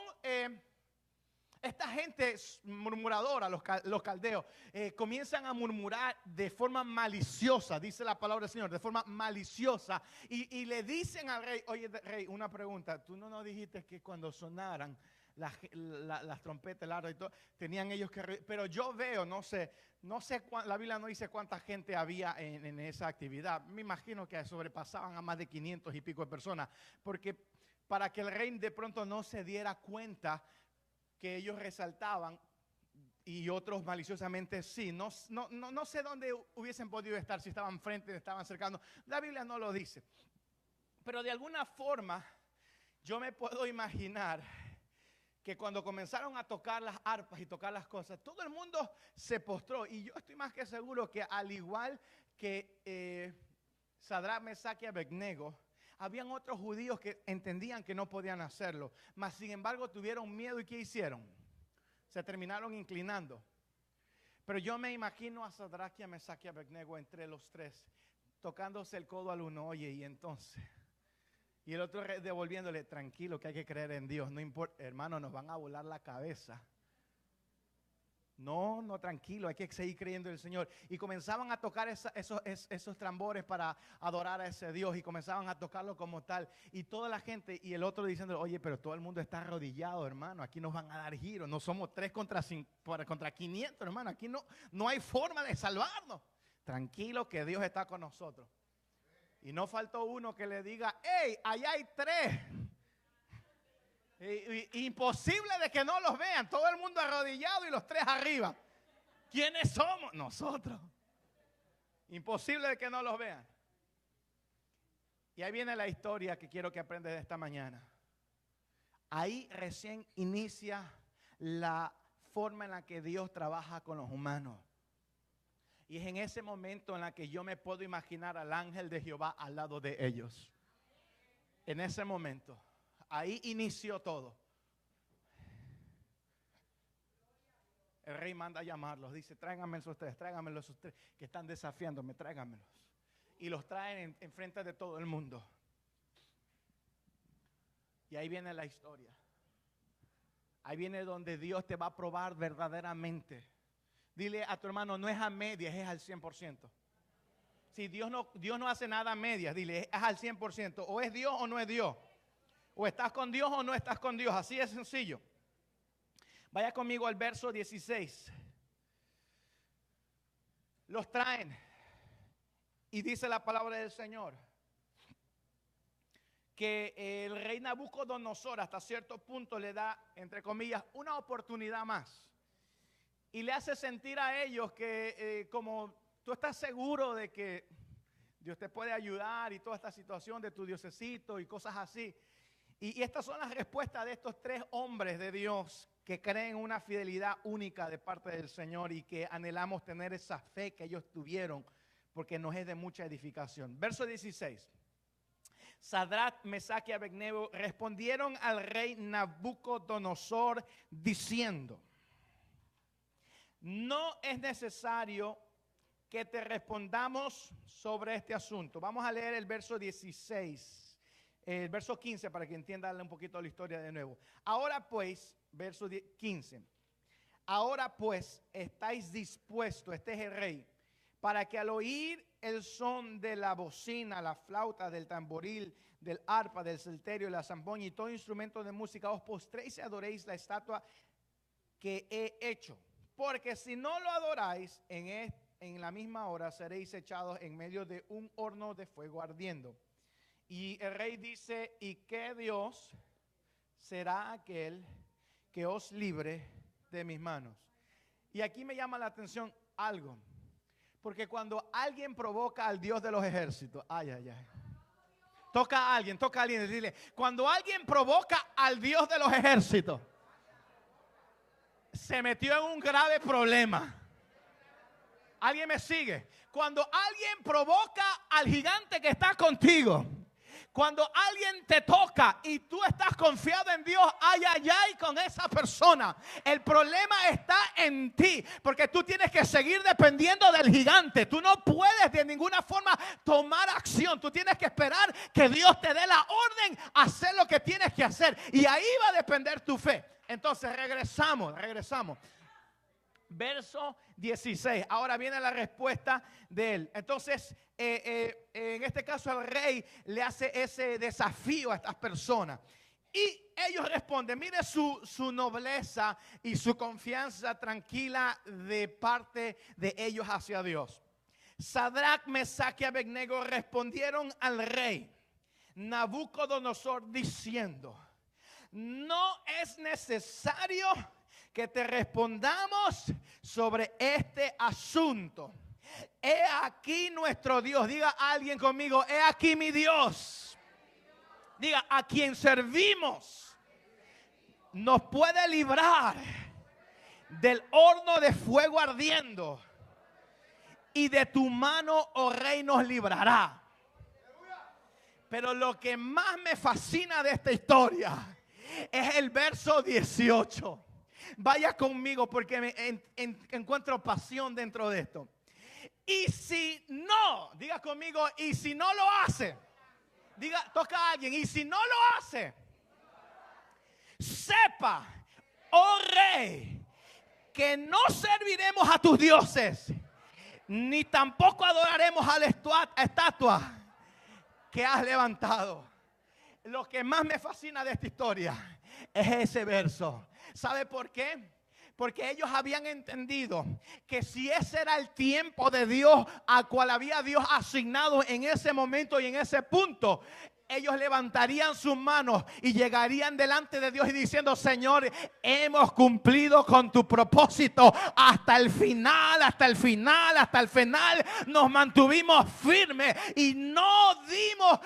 esta gente murmuradora, los caldeos, comienzan a murmurar de forma maliciosa, dice la palabra del Señor, de forma maliciosa, y le dicen al rey: oye, rey, una pregunta, tú no nos dijiste que cuando sonaran las trompetas, el arpa y todo, tenían ellos que... Pero yo veo, no sé, la Biblia no dice cuánta gente había en esa actividad. Me imagino que sobrepasaban a más de 500 y pico de personas, porque para que el rey de pronto no se diera cuenta que ellos resaltaban y otros maliciosamente sí. No sé dónde hubiesen podido estar, si estaban frente, estaban cercanos. La Biblia no lo dice. Pero de alguna forma yo me puedo imaginar que cuando comenzaron a tocar las arpas y tocar las cosas, todo el mundo se postró. Y yo estoy más que seguro que al igual que Sadrach, Mesach y Abednego, habían otros judíos que entendían que no podían hacerlo, mas sin embargo tuvieron miedo. ¿Y qué hicieron? Se terminaron inclinando. Pero yo me imagino a Sadrach, a Mesach y Abednego entre los tres, tocándose el codo al uno: oye, y entonces... Y el otro devolviéndole: tranquilo, que hay que creer en Dios. No importa, hermano, nos van a volar la cabeza. No, tranquilo, hay que seguir creyendo en el Señor. Y comenzaban a tocar esos tambores para adorar a ese Dios. Y comenzaban a tocarlo como tal. Y toda la gente, y el otro diciendo: oye, pero todo el mundo está arrodillado, hermano. Aquí nos van a dar giro. No somos 3 contra 500, hermano. Aquí no hay forma de salvarnos. Tranquilo, que Dios está con nosotros. Y no faltó uno que le diga: hey, allá hay 3. Imposible de que no los vean. Todo el mundo arrodillado y los 3 arriba. ¿Quiénes somos? Nosotros. Imposible de que no los vean. Y ahí viene la historia que quiero que aprendas de esta mañana. Ahí recién inicia la forma en la que Dios trabaja con los humanos. Y es en ese momento en la que yo me puedo imaginar al ángel de Jehová al lado de ellos. En ese momento, ahí inició todo. El rey manda a llamarlos. Dice: tráiganmelos ustedes, tráiganmelos ustedes, que están desafiándome, tráiganmelos. Y los traen en frente de todo el mundo. Y ahí viene la historia. Ahí viene donde Dios te va a probar verdaderamente. Dile a tu hermano: no es a medias, es al 100%. Si Dios no hace nada a medias, dile: es al 100%. O es Dios o no es Dios. O estás con Dios o no estás con Dios. Así es sencillo. Vaya conmigo al verso 16. Los traen. Y dice la palabra del Señor que el rey Nabucodonosor hasta cierto punto le da, entre comillas, una oportunidad más. Y le hace sentir a ellos que como tú estás seguro de que Dios te puede ayudar y toda esta situación de tu diosecito y cosas así. Y estas son las respuestas de estos 3 hombres de Dios que creen una fidelidad única de parte del Señor y que anhelamos tener esa fe que ellos tuvieron, porque nos es de mucha edificación. Verso 16. Sadrach, Mesach y Abednego respondieron al rey Nabucodonosor diciendo: no es necesario que te respondamos sobre este asunto. Vamos a leer el verso 16, el verso 15 para que entiendan un poquito la historia de nuevo. Ahora pues, verso 15. Ahora pues estáis dispuestos, este es el rey, para que al oír el son de la bocina, la flauta, del tamboril, del arpa, del salterio, la zampoña y todo instrumento de música, os postréis y adoréis la estatua que he hecho. Porque si no lo adoráis, en la misma hora seréis echados en medio de un horno de fuego ardiendo. Y el rey dice: ¿y qué Dios será aquel que os libre de mis manos? Y aquí me llama la atención algo. Porque cuando alguien provoca al Dios de los ejércitos, toca a alguien y dile: cuando alguien provoca al Dios de los ejércitos, se metió en un grave problema. ¿Alguien me sigue? Cuando alguien provoca al gigante que está contigo, Cuando alguien te toca y tú estás confiado en Dios, ay, ay, ay, con esa persona. El problema está en ti, porque tú tienes que seguir dependiendo del gigante. Tú no puedes de ninguna forma tomar acción. Tú tienes que esperar que Dios te dé la orden a hacer lo que tienes que hacer. Y ahí va a depender tu fe. Entonces regresamos. Verso 16. Ahora viene la respuesta de él. Entonces, en este caso el rey le hace ese desafío a estas personas. Y ellos responden, mire su nobleza y su confianza tranquila de parte de ellos hacia Dios. Sadrach, Mesach y Abednego respondieron al rey Nabucodonosor diciendo, no es necesario que te respondamos sobre este asunto. He aquí nuestro Dios. Diga a alguien conmigo, he aquí mi Dios. Diga, a quien servimos nos puede librar del horno de fuego ardiendo, y de tu mano, oh rey, nos librará. Pero lo que más me fascina de esta historia es el verso 18. Vaya conmigo porque encuentro pasión dentro de esto. Y si no, diga conmigo, y si no lo hace, diga, toca a alguien, y si no lo hace, sepa, oh rey, que no serviremos a tus dioses, ni tampoco adoraremos a la estatua que has levantado. Lo que más me fascina de esta historia es ese verso. ¿Sabe por qué? Porque ellos habían entendido que si ese era el tiempo de Dios al cual había Dios asignado en ese momento y en ese punto, ellos levantarían sus manos y llegarían delante de Dios y diciendo, Señor, hemos cumplilido con tu propósito hasta el final, hasta el final, hasta el final. Nos mantuvimos firmes y no dimos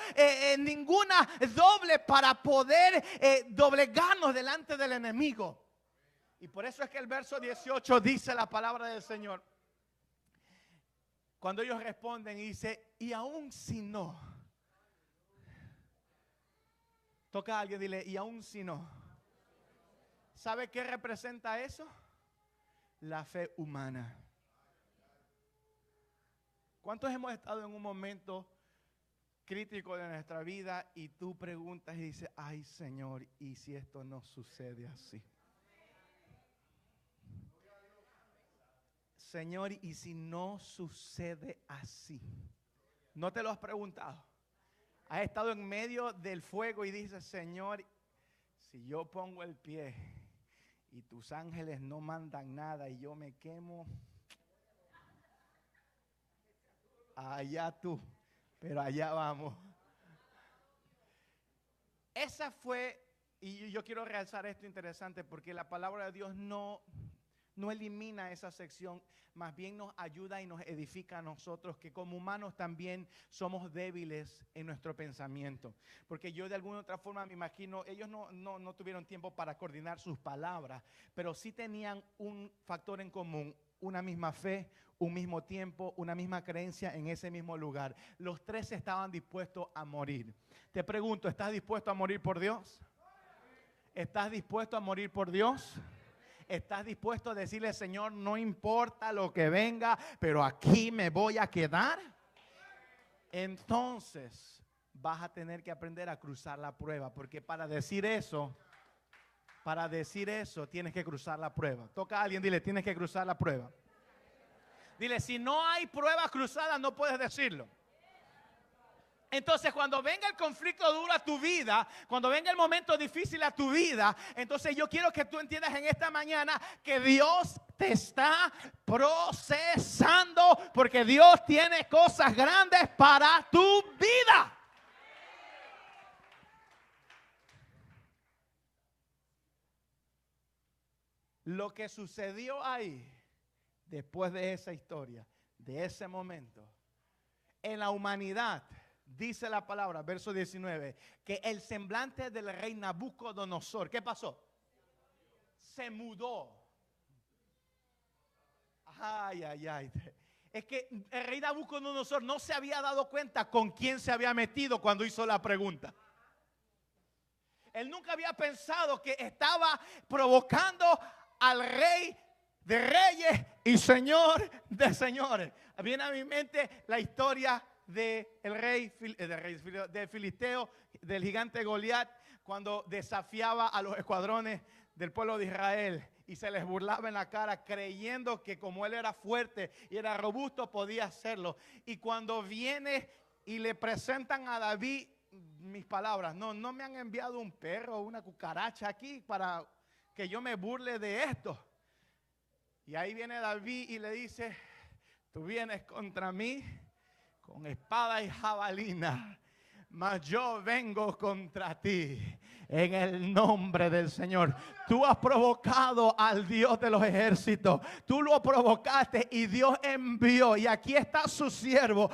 ninguna doble para poder doblegarnos delante del enemigo. Y por eso es que el verso 18 dice la palabra del Señor. Cuando ellos responden y dice, y aún si no. Toca a alguien, dile, y aún si no. ¿Sabe qué representa eso? La fe humana. ¿Cuántos hemos estado en un momento crítico de nuestra vida y tú preguntas y dices, ay Señor, ¿y si esto no sucede así? Señor, ¿y si no sucede así? ¿No te lo has preguntado? Has estado en medio del fuego y dices, Señor, si yo pongo el pie y tus ángeles no mandan nada y yo me quemo, allá tú, pero allá vamos. Esa fue, y yo quiero realzar esto interesante porque la palabra de Dios no elimina esa sección, más bien nos ayuda y nos edifica a nosotros que como humanos también somos débiles en nuestro pensamiento. Porque yo de alguna otra forma me imagino, ellos no tuvieron tiempo para coordinar sus palabras, pero sí tenían un factor en común, una misma fe, un mismo tiempo, una misma creencia en ese mismo lugar. Los tres estaban dispuestos a morir. Te pregunto, ¿estás dispuesto a morir por Dios? ¿Estás dispuesto a morir por Dios? ¿Estás dispuesto a decirle, Señor, no importa lo que venga, pero aquí me voy a quedar? Entonces vas a tener que aprender a cruzar la prueba, porque para decir eso tienes que cruzar la prueba. Toca a alguien, dile, tienes que cruzar la prueba. Dile, si no hay prueba cruzada, no puedes decirlo. Entonces cuando venga el conflicto duro a tu vida, cuando venga el momento difícil a tu vida, entonces yo quiero que tú entiendas en esta mañana que Dios te está procesando, porque Dios tiene cosas grandes para tu vida. Lo que sucedió ahí, después de esa historia, de ese momento, en la humanidad, dice la palabra, verso 19, que el semblante del rey Nabucodonosor, ¿qué pasó? Se mudó. Ay, ay, ay. es que el rey Nabucodonosor no se había dado cuenta con quién se había metido cuando hizo la pregunta. Él nunca había pensado que estaba provocando al rey de reyes y señor de señores. Viene a mi mente la historia del filisteo, del gigante Goliat, cuando desafiaba a los escuadrones del pueblo de Israel y se les burlaba en la cara, creyendo que como él era fuerte y era robusto podía hacerlo. Y cuando viene y le presentan a David, mis palabras, no me han enviado un perro o una cucaracha aquí para que yo me burle de esto. Y ahí viene David y le dice, tú vienes contra mí con espada y jabalina, mas yo vengo contra ti en el nombre del Señor. Tú has provocado al Dios de los ejércitos. Tú lo provocaste y Dios envió. Y aquí está su siervo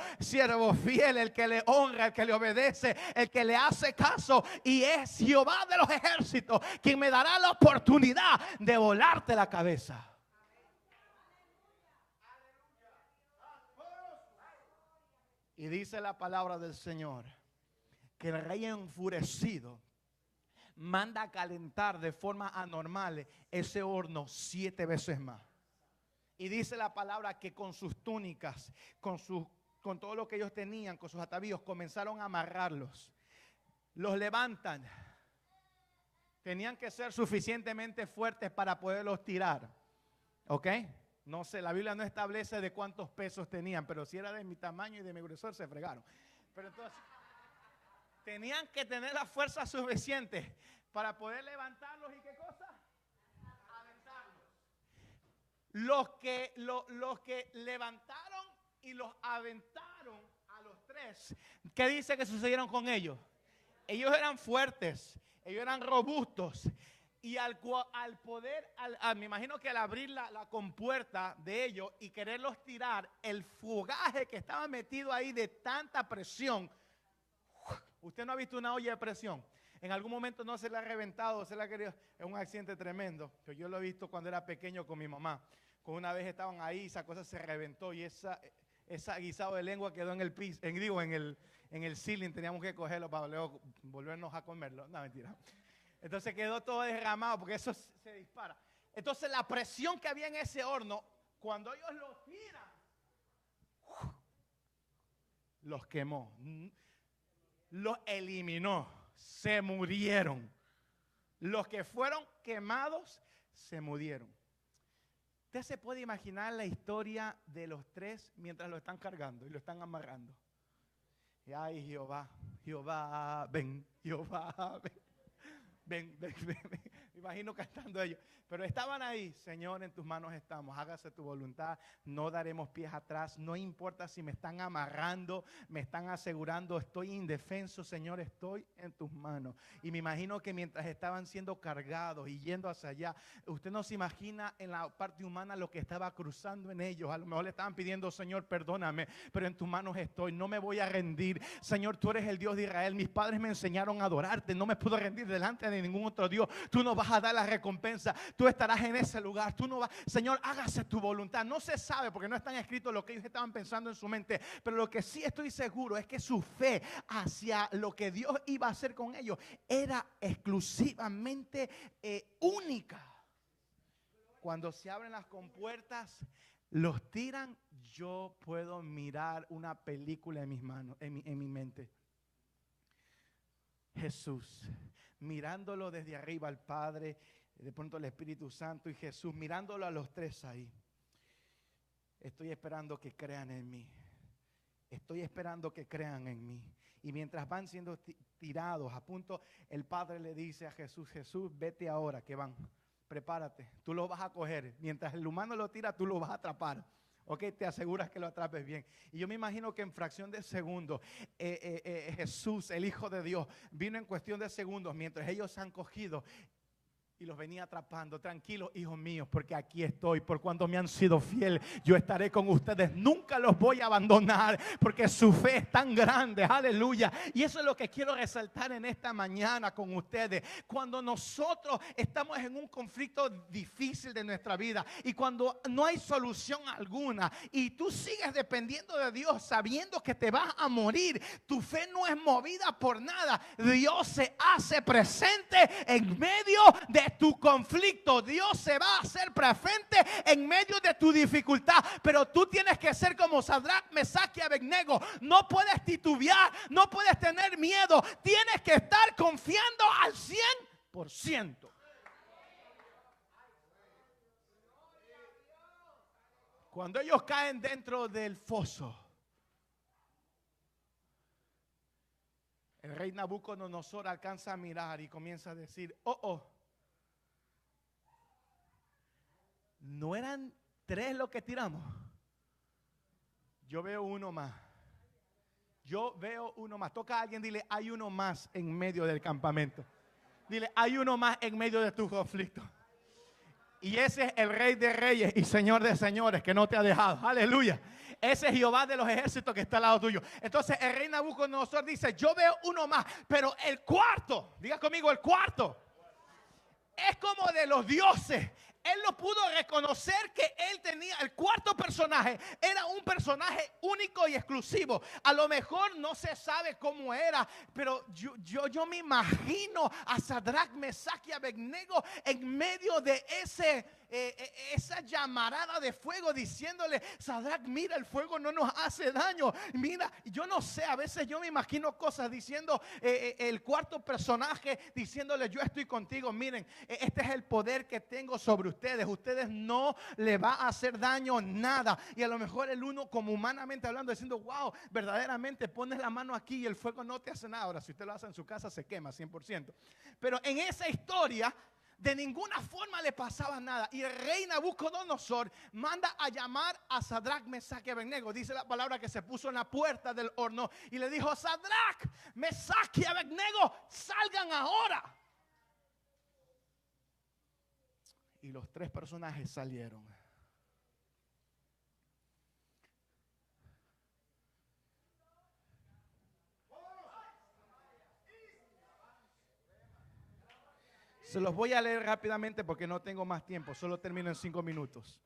fiel, el que le honra, el que le obedece, el que le hace caso. Y es Jehová de los ejércitos quien me dará la oportunidad de volarte la cabeza. Y dice la palabra del Señor que el rey enfurecido manda a calentar de forma anormal ese horno 7 veces más. Y dice la palabra que con sus túnicas, con todo lo que ellos tenían, con sus atavíos, comenzaron a amarrarlos. Los levantan. Tenían que ser suficientemente fuertes para poderlos tirar. ¿Ok? No sé, la Biblia no establece de cuántos pesos tenían, pero si era de mi tamaño y de mi grosor se fregaron. Pero entonces, tenían que tener la fuerza suficiente para poder levantarlos y ¿qué cosa? Aventarlos. Los que levantaron y los aventaron a los 3, ¿qué dice que sucedieron con ellos? Ellos eran fuertes, ellos eran robustos. Y me imagino que al abrir la compuerta de ellos y quererlos tirar, el fogaje que estaba metido ahí de tanta presión. Usted no ha visto una olla de presión. En algún momento no se le ha reventado, se le ha querido. Es un accidente tremendo. Pero yo lo he visto cuando era pequeño con mi mamá. Con una vez estaban ahí y esa cosa se reventó y esa guisado de lengua quedó en el piso, en el ceiling. Teníamos que cogerlo para luego volvernos a comerlo. No, mentira. Entonces quedó todo derramado porque eso se dispara. Entonces la presión que había en ese horno, cuando ellos lo tiran, los quemó, los eliminó, se murieron. Los que fueron quemados se murieron. Usted se puede imaginar la historia de los 3 mientras lo están cargando y lo están amarrando. Y ay, Jehová, ven, Jehová, ven. Ven. Me imagino cantando ellos. Pero estaban ahí. Señor, en tus manos estamos. Hágase tu voluntad. No daremos pies atrás. No importa si me están amarrando, me están asegurando. Estoy indefenso, Señor. Estoy en tus manos. Y me imagino que mientras estaban siendo cargados y yendo hacia allá, usted no se imagina en la parte humana lo que estaba cruzando en ellos. A lo mejor le estaban pidiendo, Señor, perdóname, pero en tus manos estoy. No me voy a rendir. Señor, tú eres el Dios de Israel. Mis padres me enseñaron a adorarte. No me puedo rendir delante de ningún otro Dios. Tú nos vas a dar la recompensa. Tú estarás en ese lugar. Tú no vas. Señor, hágase tu voluntad. No se sabe porque no están escritos lo que ellos estaban pensando en su mente. Pero lo que sí estoy seguro es que su fe hacia lo que Dios iba a hacer con ellos era exclusivamente única. Cuando se abren las compuertas, los tiran. Yo puedo mirar una película en mis manos, en mi mente. Jesús, mirándolo desde arriba al Padre, de pronto el Espíritu Santo y Jesús, mirándolo a los 3 ahí. Estoy esperando que crean en mí. Estoy esperando que crean en mí. Y mientras van siendo tirados a punto, el Padre le dice a Jesús, Jesús, vete ahora que van. Prepárate, tú lo vas a coger. Mientras el humano lo tira, tú lo vas a atrapar. Ok, te aseguras que lo atrapes bien. Y yo me imagino que en fracción de segundos Jesús, el Hijo de Dios, vino en cuestión de segundos mientras ellos se han cogido y los venía atrapando. Tranquilos, hijos míos, porque aquí estoy. Por cuanto me han sido fiel, yo estaré con ustedes. Nunca los voy a abandonar, porque su fe es tan grande. Aleluya. Y eso es lo que quiero resaltar en esta mañana con ustedes. Cuando nosotros estamos en un conflicto difícil de nuestra vida y cuando no hay solución alguna y tú sigues dependiendo de Dios sabiendo que te vas a morir, tu fe no es movida por nada. Dios se hace presente en medio de tu conflicto. Dios se va a hacer presente en medio de tu dificultad. Pero tú tienes que ser como Sadrach, Mesach y Abednego. No puedes titubear, no puedes tener miedo. Tienes que estar confiando al 100%. Cuando ellos caen dentro del foso, el rey Nabucodonosor alcanza a mirar y comienza a decir: ¿no eran 3 los que tiramos? Yo veo uno más. Yo veo uno más. Toca a alguien, dile: hay uno más en medio del campamento. Dile: hay uno más en medio de tu conflicto. Y ese es el Rey de Reyes y Señor de Señores que no te ha dejado. Aleluya. Ese es Jehová de los ejércitos que está al lado tuyo. Entonces el rey Nabucodonosor dice: yo veo uno más, pero el cuarto, diga conmigo, el cuarto es como de los dioses. Él lo pudo reconocer que él tenía, el cuarto personaje era un personaje único y exclusivo. A lo mejor no se sabe cómo era, pero yo me imagino a Sadrach, Mesach y Abednego en medio de esa llamarada de fuego diciéndole: Sadrach, mira, el fuego no nos hace daño. Mira, yo no sé, a veces yo me imagino cosas diciendo el cuarto personaje diciéndole: yo estoy contigo, miren, este es el poder que tengo sobre ustedes no le va a hacer daño nada. Y a lo mejor el uno, como humanamente hablando, diciendo: wow, verdaderamente pones la mano aquí y el fuego no te hace nada. Ahora, si usted lo hace en su casa, se quema 100%. Pero en esa historia, de ninguna forma le pasaba nada. Y el rey Nabucodonosor manda a llamar a Sadrach, Mesach y Abednego. Dice la palabra que se puso en la puerta del horno y le dijo: Sadrach, Mesach y Abednego, salgan ahora. Y los 3 personajes salieron. Se los voy a leer rápidamente porque no tengo más tiempo. Solo termino en 5 minutos.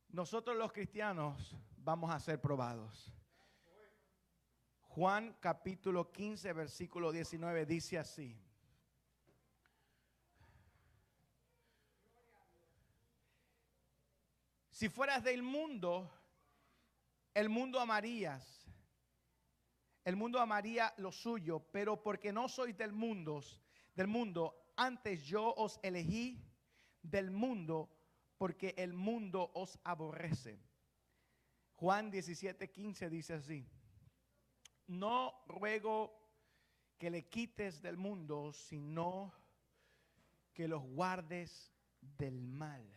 Nosotros los cristianos vamos a ser probados. Juan capítulo 15 versículo 19 dice así: si fueras del mundo, el mundo amaría lo suyo, pero porque no sois del mundo, antes yo os elegí del mundo, porque el mundo os aborrece. Juan 17:15 dice así: no ruego que le quites del mundo, sino que los guardes del mal.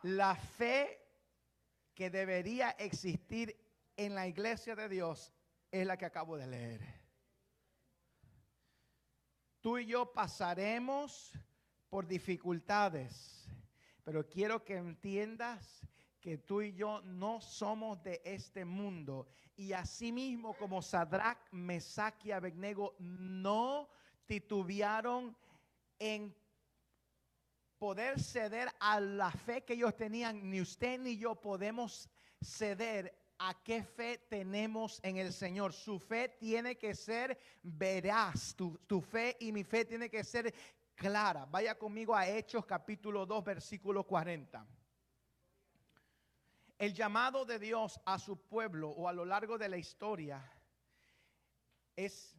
La fe que debería existir en la iglesia de Dios es la que acabo de leer. Tú y yo pasaremos por dificultades, pero quiero que entiendas que tú y yo no somos de este mundo. Y asimismo, como Sadrach, Mesach y Abednego no titubearon en poder ceder a la fe que ellos tenían, ni usted ni yo podemos ceder a qué fe tenemos en el Señor. Su fe tiene que ser veraz. Tu fe y mi fe tiene que ser clara. Vaya conmigo a Hechos capítulo 2 versículo 40. El llamado de Dios a su pueblo o a lo largo de la historia es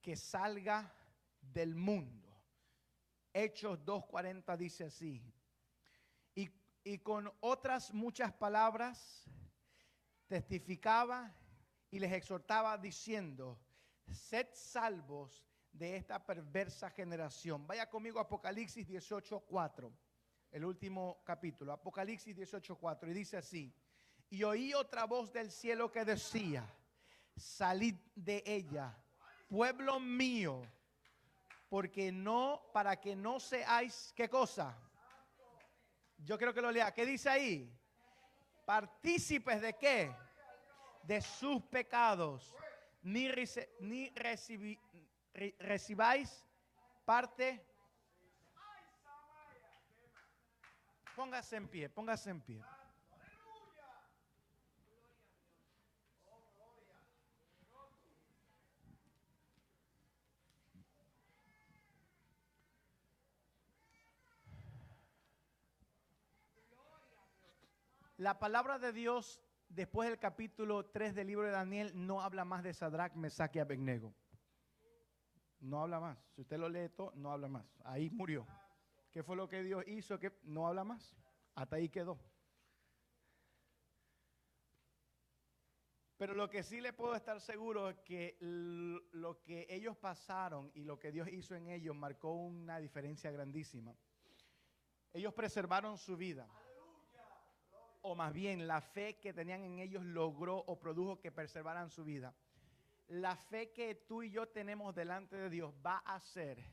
que salga del mundo. Hechos 2:40 dice así: y con otras muchas palabras testificaba y les exhortaba diciendo: sed salvos de esta perversa generación. Vaya conmigo a Apocalipsis 18:4, el último capítulo, Apocalipsis 18:4, y dice así: y oí otra voz del cielo que decía: salid de ella, pueblo mío, porque no, para que no seáis, ¿qué cosa? Yo creo que lo lea. ¿Qué dice ahí? Partícipes de qué? De sus pecados. Ni recibáis parte. Póngase en pie, póngase en pie. La palabra de Dios, después del capítulo 3 del libro de Daniel, no habla más de Sadrach, Mesach y Abednego. No habla más. Si usted lo lee todo, no habla más. Ahí murió. ¿Qué fue lo que Dios hizo? Que no habla más. Hasta ahí quedó. Pero lo que sí le puedo estar seguro es que lo que ellos pasaron y lo que Dios hizo en ellos marcó una diferencia grandísima. Ellos preservaron su vida. O más bien, la fe que tenían en ellos logró o produjo que preservaran su vida. La fe que tú y yo tenemos delante de Dios va a hacer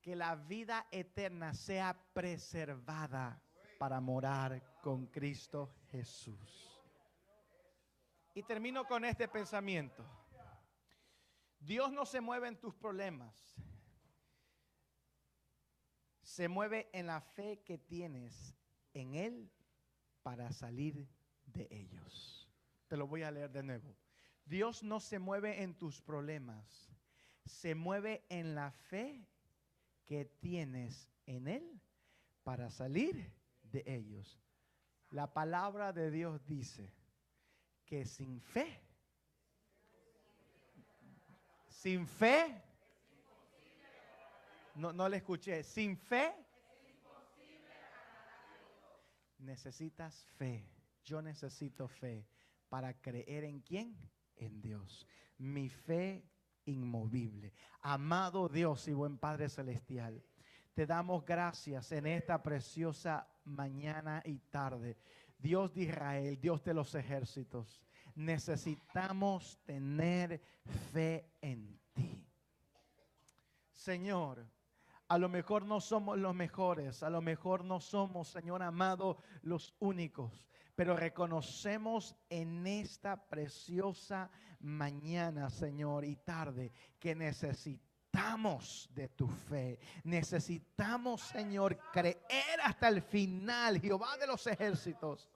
que la vida eterna sea preservada para morar con Cristo Jesús. Y termino con este pensamiento. Dios no se mueve en tus problemas. Se mueve en la fe que tienes en Él para salir de ellos. Te lo voy a leer de nuevo. Dios no se mueve en tus problemas. Se mueve en la fe que tienes en Él para salir de ellos. La palabra de Dios dice que sin fe, no le escuché, sin fe, necesitas fe. Yo necesito fe para creer en quién, en Dios. Mi fe inmovible. Amado Dios y buen Padre Celestial, te damos gracias en esta preciosa mañana y tarde. Dios de Israel, Dios de los ejércitos, necesitamos tener fe en ti. Señor, a lo mejor no somos los mejores, a lo mejor no somos, Señor amado, los únicos, pero reconocemos en esta preciosa mañana, Señor, y tarde, que necesitamos de tu fe. Necesitamos, Señor, creer hasta el final, Jehová de los ejércitos,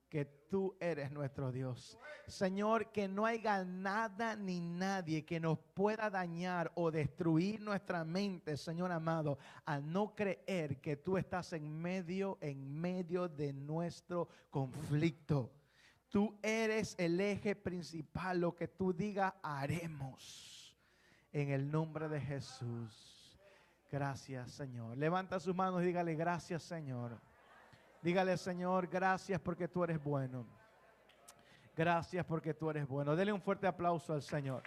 que tú eres nuestro Dios. Señor, que no haya nada ni nadie que nos pueda dañar o destruir nuestra mente, Señor amado, al no creer que tú estás en medio de nuestro conflicto. Tú eres el eje principal, lo que tú digas haremos. En el nombre de Jesús. Gracias, Señor. Levanta sus manos y dígale gracias, Señor. Dígale, Señor, gracias porque tú eres bueno. Gracias porque tú eres bueno. Dele un fuerte aplauso al Señor.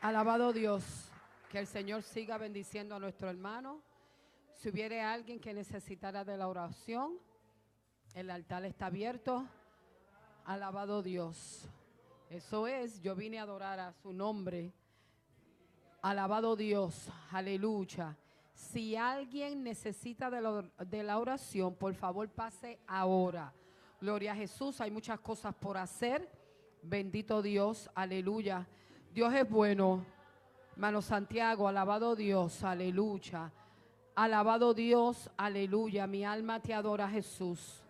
Alabado Dios, que el Señor siga bendiciendo a nuestro hermano. Si hubiere alguien que necesitara de la oración, el altar está abierto. Alabado Dios. Eso es, yo vine a adorar a su nombre. Alabado Dios, aleluya. Si alguien necesita de la oración, por favor pase ahora. Gloria a Jesús, hay muchas cosas por hacer. Bendito Dios, aleluya. Dios es bueno. Hermano Santiago, alabado Dios, aleluya. Alabado Dios, aleluya. Mi alma te adora, Jesús.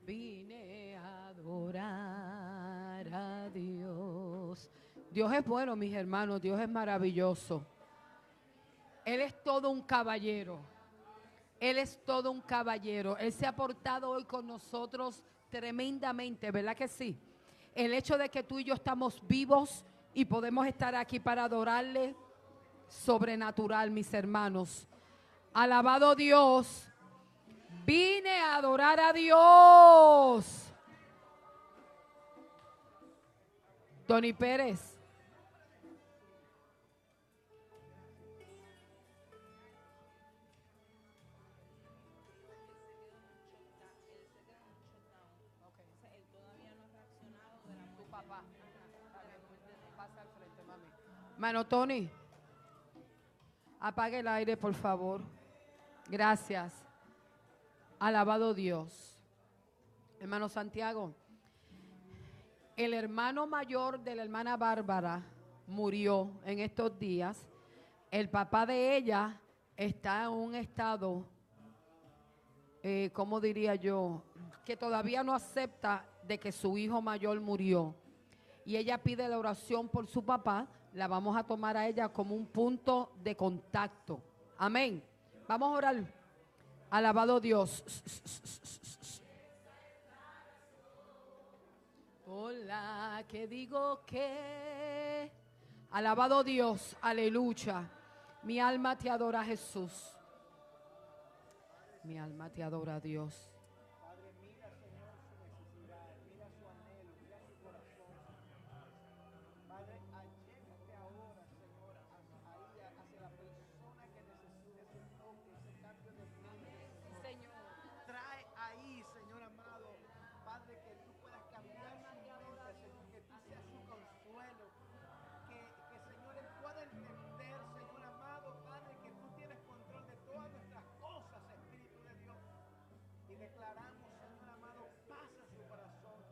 Vine a adorar a Dios. Dios es bueno, mis hermanos. Dios es maravilloso. Él es todo un caballero. Él es todo un caballero. Él se ha portado hoy con nosotros tremendamente, ¿verdad que sí? El hecho de que tú y yo estamos vivos y podemos estar aquí para adorarle, sobrenatural, mis hermanos. Alabado Dios. Vine a adorar a Dios. Tony Pérez. papá. Pasa al frente, mami. Mano Tony, apague el aire, por favor. Gracias. Alabado Dios. Hermano Santiago, el hermano mayor de la hermana Bárbara murió en estos días. El papá de ella está en un estado, ¿cómo diría yo? Que todavía no acepta de que su hijo mayor murió. Y ella pide la oración por su papá. La vamos a tomar a ella como un punto de contacto. Amén. Vamos a orar. Alabado Dios. Hola, que digo que. Alabado Dios, aleluya. Mi alma te adora, Jesús. Mi alma te adora, Dios. Padre, mira, Señor, su necesidad, mira su anhelo, mira su corazón. Padre, allégate ahora, Señor, hacia la persona que necesita ese toque, ese cambio de mente. Señor. Trae ahí, Señor amado, Padre, que tú puedas cambiar su mente, Señor, que tú seas su consuelo, que Señor, él pueda entender, Señor amado, Padre, que tú tienes control de todas nuestras cosas, Espíritu de Dios. Y declaramos, Señor amado, paz a su corazón,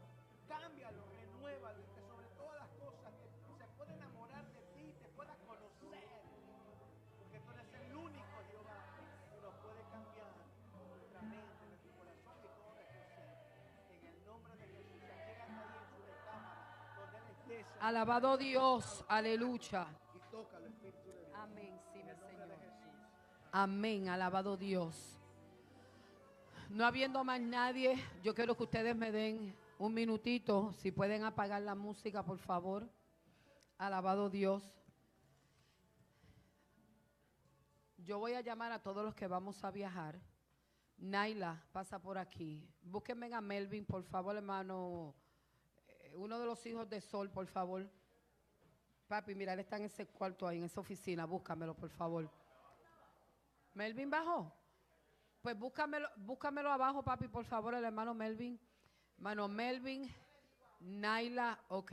cámbialo, renuévalo, y que sobre todas las cosas que se pueda enamorar de ti, te pueda conocer, porque tú eres el único Jehová que nos puede cambiar nuestra mente, nuestro corazón y todo nuestro ser. En el nombre de Jesús, allégate ahí en su recámara, donde él esté, Señor. Alabado Dios, aleluya. Y tócalo, Espíritu de Dios. Amén, sí, En mi el nombre Señor. de Jesús. Amén, alabado Dios. No habiendo más nadie, yo quiero que ustedes me den un minutito, si pueden apagar la música, por favor. Alabado Dios. Yo voy a llamar a todos los que vamos a viajar. Naila, pasa por aquí. Búsquenme a Melvin, por favor, hermano. Uno de los hijos de Sol, por favor. Papi, mira, él está en ese cuarto ahí, en esa oficina. Búscamelo, por favor. ¿Melvin bajó? Pues búscamelo abajo, papi, por favor, el hermano Melvin. Hermano Melvin, Naila, ok.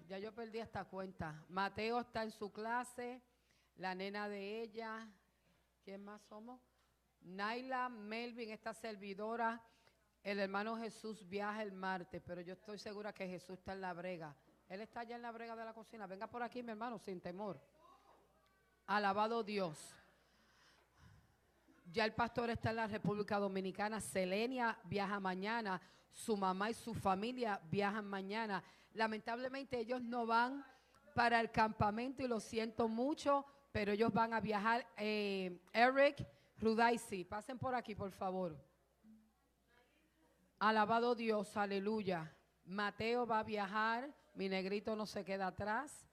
Ya yo perdí esta cuenta. Mateo está en su clase, la nena de ella. ¿Quién más somos? Naila, Melvin, esta servidora. El hermano Jesús viaja el martes, pero yo estoy segura que Jesús está en la brega. Él está allá en la brega de la cocina. Venga por aquí, mi hermano, sin temor. Alabado Dios. Ya el pastor está en la República Dominicana. Selenia viaja mañana. Su mamá y su familia viajan mañana. Lamentablemente ellos no van para el campamento y lo siento mucho, pero ellos van a viajar. Eric, Rudaisi, pasen por aquí, por favor. Alabado Dios, aleluya. Mateo va a viajar. Mi negrito no se queda atrás.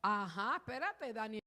Ajá, espérate, Daniel.